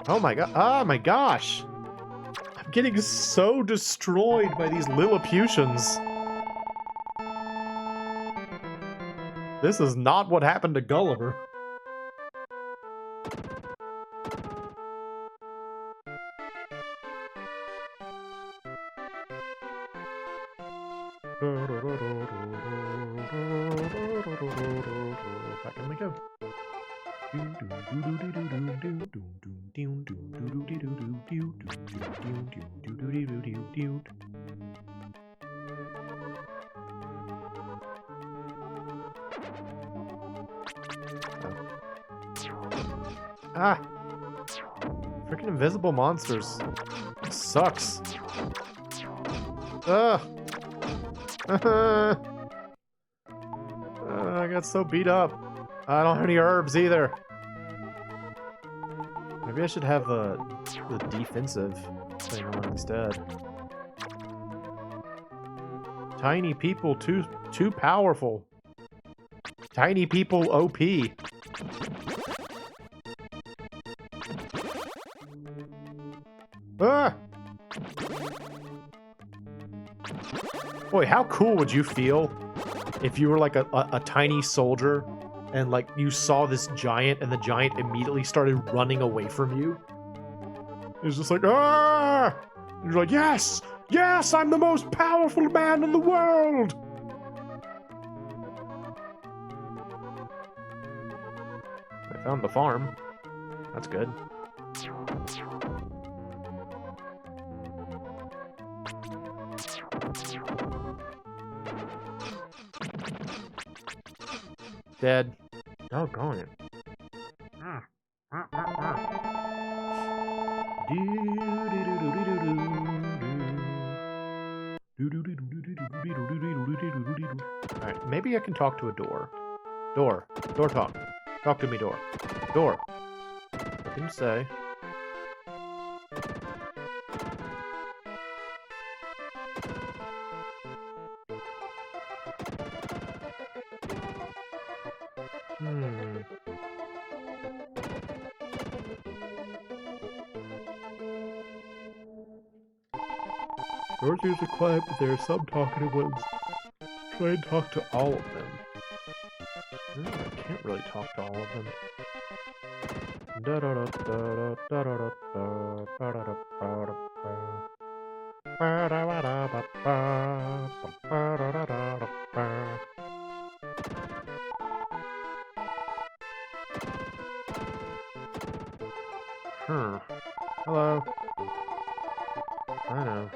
Oh my god. Oh my gosh. I'm getting so destroyed by these Lilliputians. This is not what happened to Gulliver. Back in we go. Ah! Freaking invisible monsters. It sucks. Ugh! I got so beat up. I don't have any herbs either. Maybe I should have the defensive thing on instead. Tiny people too powerful. Tiny people OP. Ah! Boy, how cool would you feel if you were like a tiny soldier and like you saw this giant and the giant immediately started running away from you? It's just like, ah! You're like, yes! Yes, I'm the most powerful man in the world! I found the farm. That's good. Dead. Doggone it. maybe I can talk to a door. Door. Door talk. Talk to me, door. Door. Nothing to say. Doors are usually quiet, but there are some talkative ones. Try and talk to all of them. I can't really talk to all of them. Hello. I know.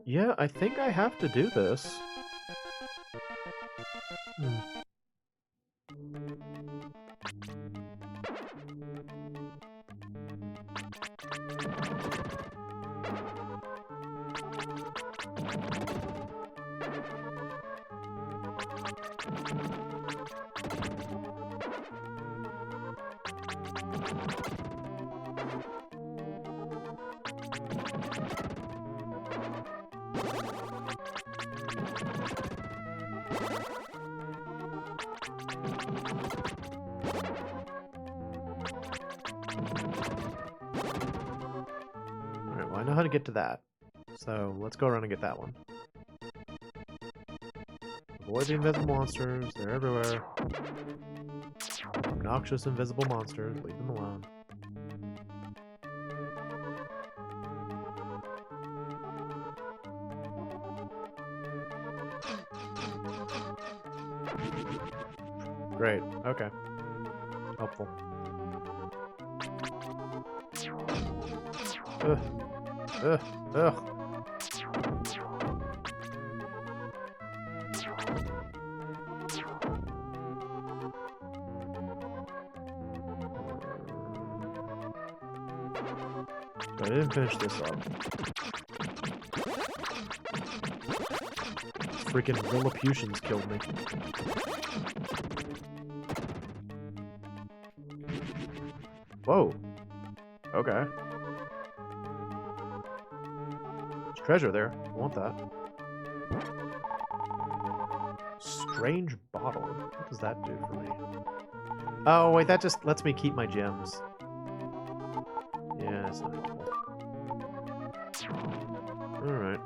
Yeah, I think I have to do this. I know how to get to that. So let's go around and get that one. Avoid the invisible monsters. They're everywhere. Obnoxious invisible monsters. Leave them alone. Great. Okay. Helpful. Ugh. Ugh. Ugh. I didn't finish this up. Freaking Lilliputians killed me. Whoa. Okay. There's treasure there. I want that. Strange bottle. What does that do for me? Oh, wait, that just lets me keep my gems. Yeah, that's not helpful. Alright,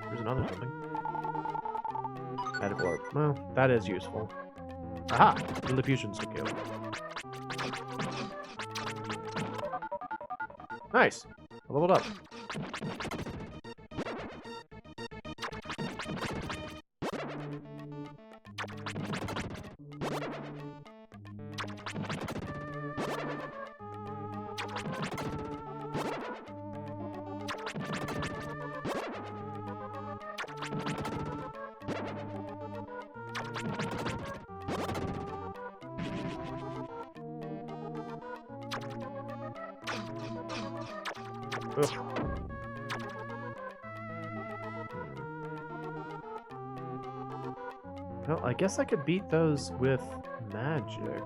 there's another something. Magic orb. Well, that is useful. Aha! Lilliputians to kill. Nice! I leveled up. Ugh. Well, I guess I could beat those with magic.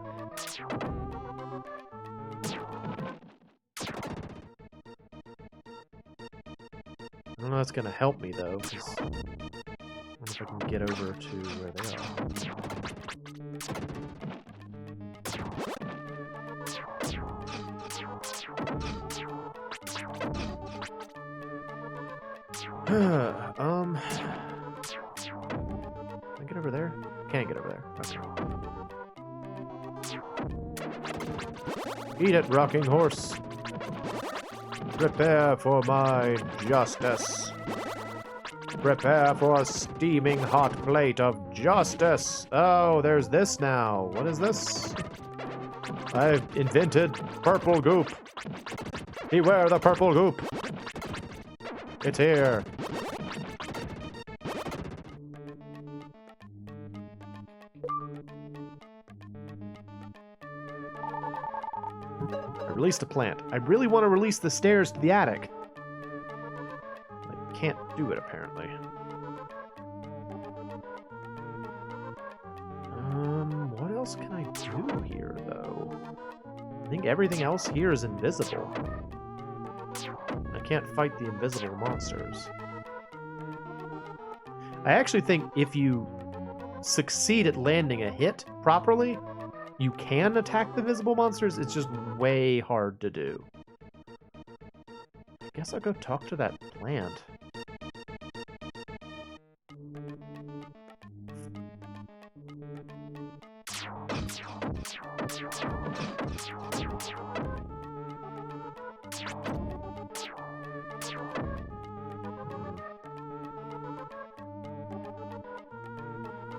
I don't know if that's gonna help me though, because I wonder if I can get over to where they are. Can I get over there? Can't get over there. Okay. Eat it, rocking horse. Prepare for my justice. Prepare for a steaming hot plate of justice. Oh, there's this now. What is this? I've invented purple goop. Beware the purple goop. It's here. released a plant. I really want to release the stairs to the attic. I can't do it, apparently. What else can I do here, though? I think everything else here is invisible. I can't fight the invisible monsters. I actually think if you succeed at landing a hit properly, you can attack the visible monsters. It's just way hard to do. I guess I'll go talk to that plant.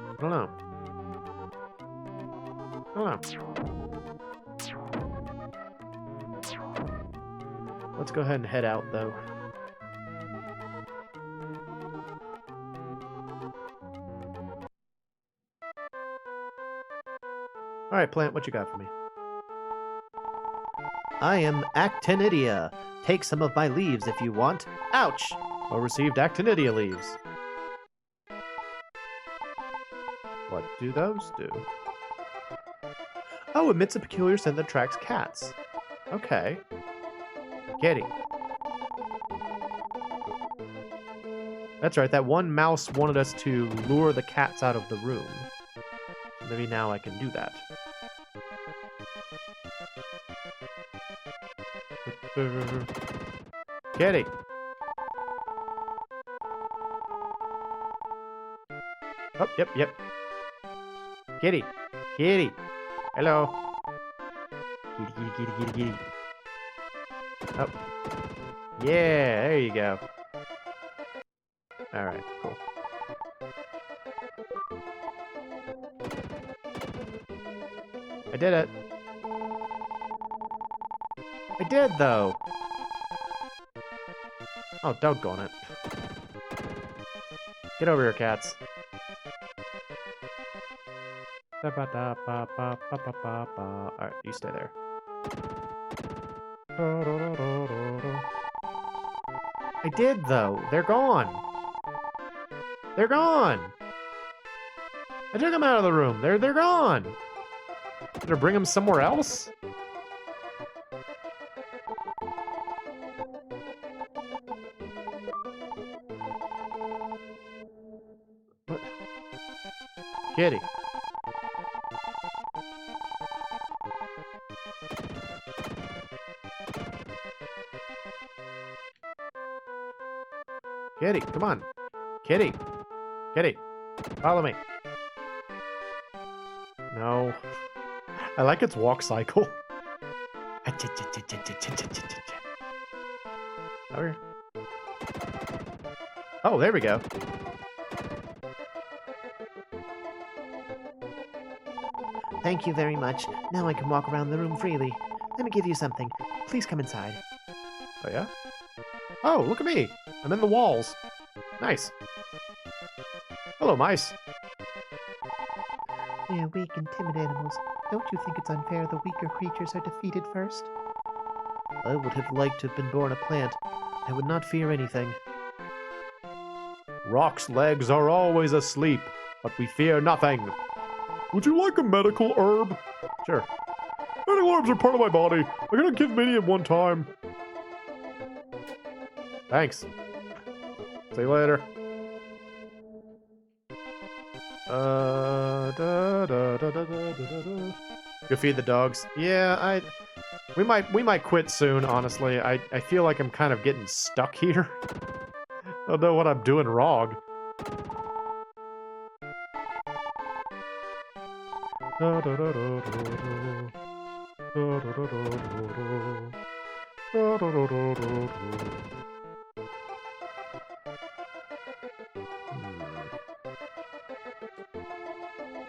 I don't know. Let's go ahead and head out, though. Alright, plant, what you got for me? I am Actinidia. Take some of my leaves if you want. Ouch! Well received Actinidia leaves. What do those do? Oh, emits a peculiar scent that attracts cats. Okay. Kitty. That's right, that one mouse wanted us to lure the cats out of the room. Maybe now I can do that. Kitty. Oh, yep. Kitty. Kitty. Hello. Kitty. Oh. Yeah, there you go. Alright, cool. I did it. I did, though. Oh, doggone it. Get over here, cats. Alright, you stay there. I did, though. They're gone. They're gone. I took them out of the room. They're gone. Did I bring them somewhere else? What? Kitty. Kitty, come on. Kitty. Kitty. Follow me. No. I like its walk cycle. Over here. Oh, there we go. Thank you very much. Now I can walk around the room freely. Let me give you something. Please come inside. Oh, yeah? Oh, look at me. I'm in the walls. Nice. Hello, mice. We are weak and timid animals. Don't you think it's unfair the weaker creatures are defeated first? I would have liked to have been born a plant. I would not fear anything. Rock's legs are always asleep, but we fear nothing. Would you like a medical herb? Sure. Medical herbs are part of my body. I gotta give Minion one time. Thanks. See you later. Go feed the dogs. Yeah, we might quit soon, honestly. I feel like I'm kind of getting stuck here. I don't know what I'm doing wrong.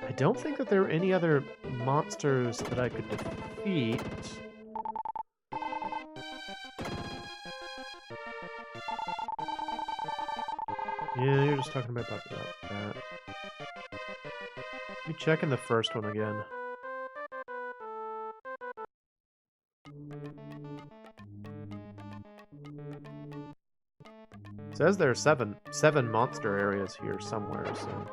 I don't think that there are any other monsters that I could defeat. Yeah, you're just talking about that. Let me check in the first one again. says there are seven monster areas here somewhere, so.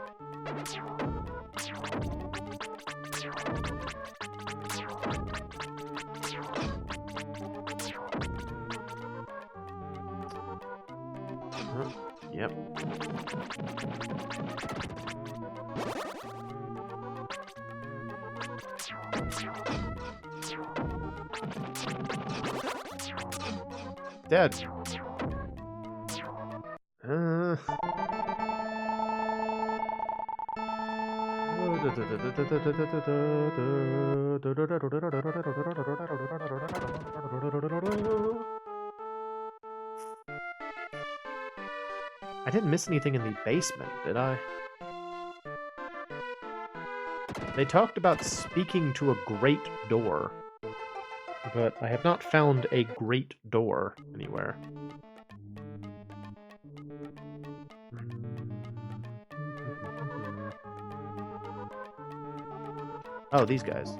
Yep. Dead. I didn't miss anything in the basement, did I? They talked about speaking to a great door, but I have not found a great door anywhere. Oh, these guys.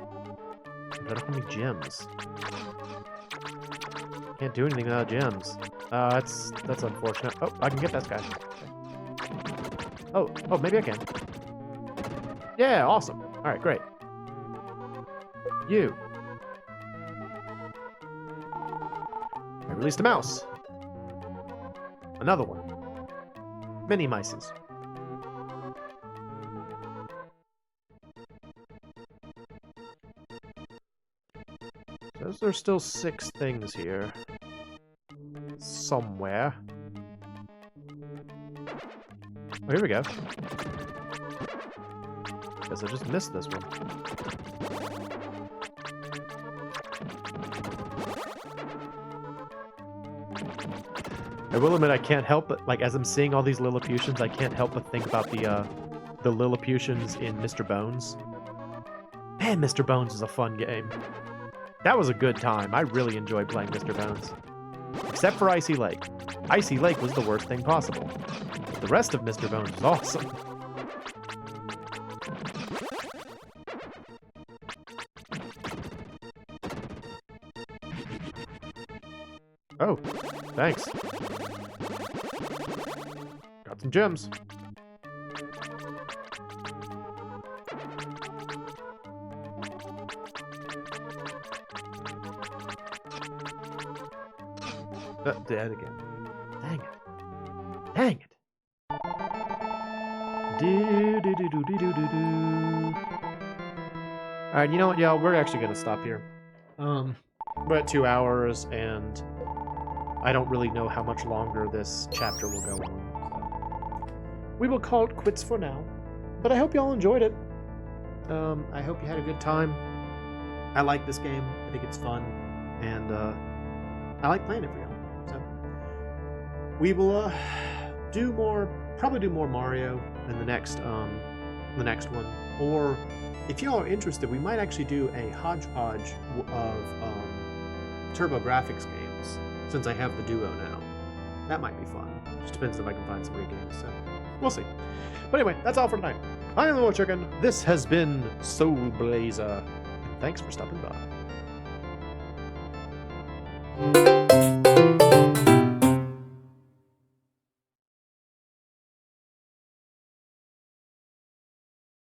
But I don't have any gems. Can't do anything without gems. That's unfortunate. Oh, I can get that guy. Oh, maybe I can. Yeah, awesome. All right, great. You. I released a mouse. Another one. Mini mices. Says there's still 6 things here. Somewhere. Oh, here we go. Guess I just missed this one. I will admit I can't help but, like, as I'm seeing all these Lilliputians, I can't help but think about the Lilliputians in Mr. Bones. Man, Mr. Bones is a fun game. That was a good time. I really enjoyed playing Mr. Bones. Except for Icy Lake. Icy Lake was the worst thing possible. But the rest of Mr. Bones was awesome. Oh, thanks. Got some gems. Dead again. Dang it. Dang it. Alright, you know what, y'all? We're actually gonna stop here. We're at 2 hours, and I don't really know how much longer this chapter will go on. We will call it quits for now. But I hope y'all enjoyed it. I hope you had a good time. I like this game. I think it's fun. And I like playing it for y'all. So we will probably do more Mario in the next one. Or if y'all are interested, we might actually do a hodgepodge of TurboGrafx games, since I have the Duo now. That might be fun. Just depends if I can find some Wii games, so we'll see. But anyway, that's all for tonight. I am the MoeChicken. This has been soulblazer. Thanks for stopping by.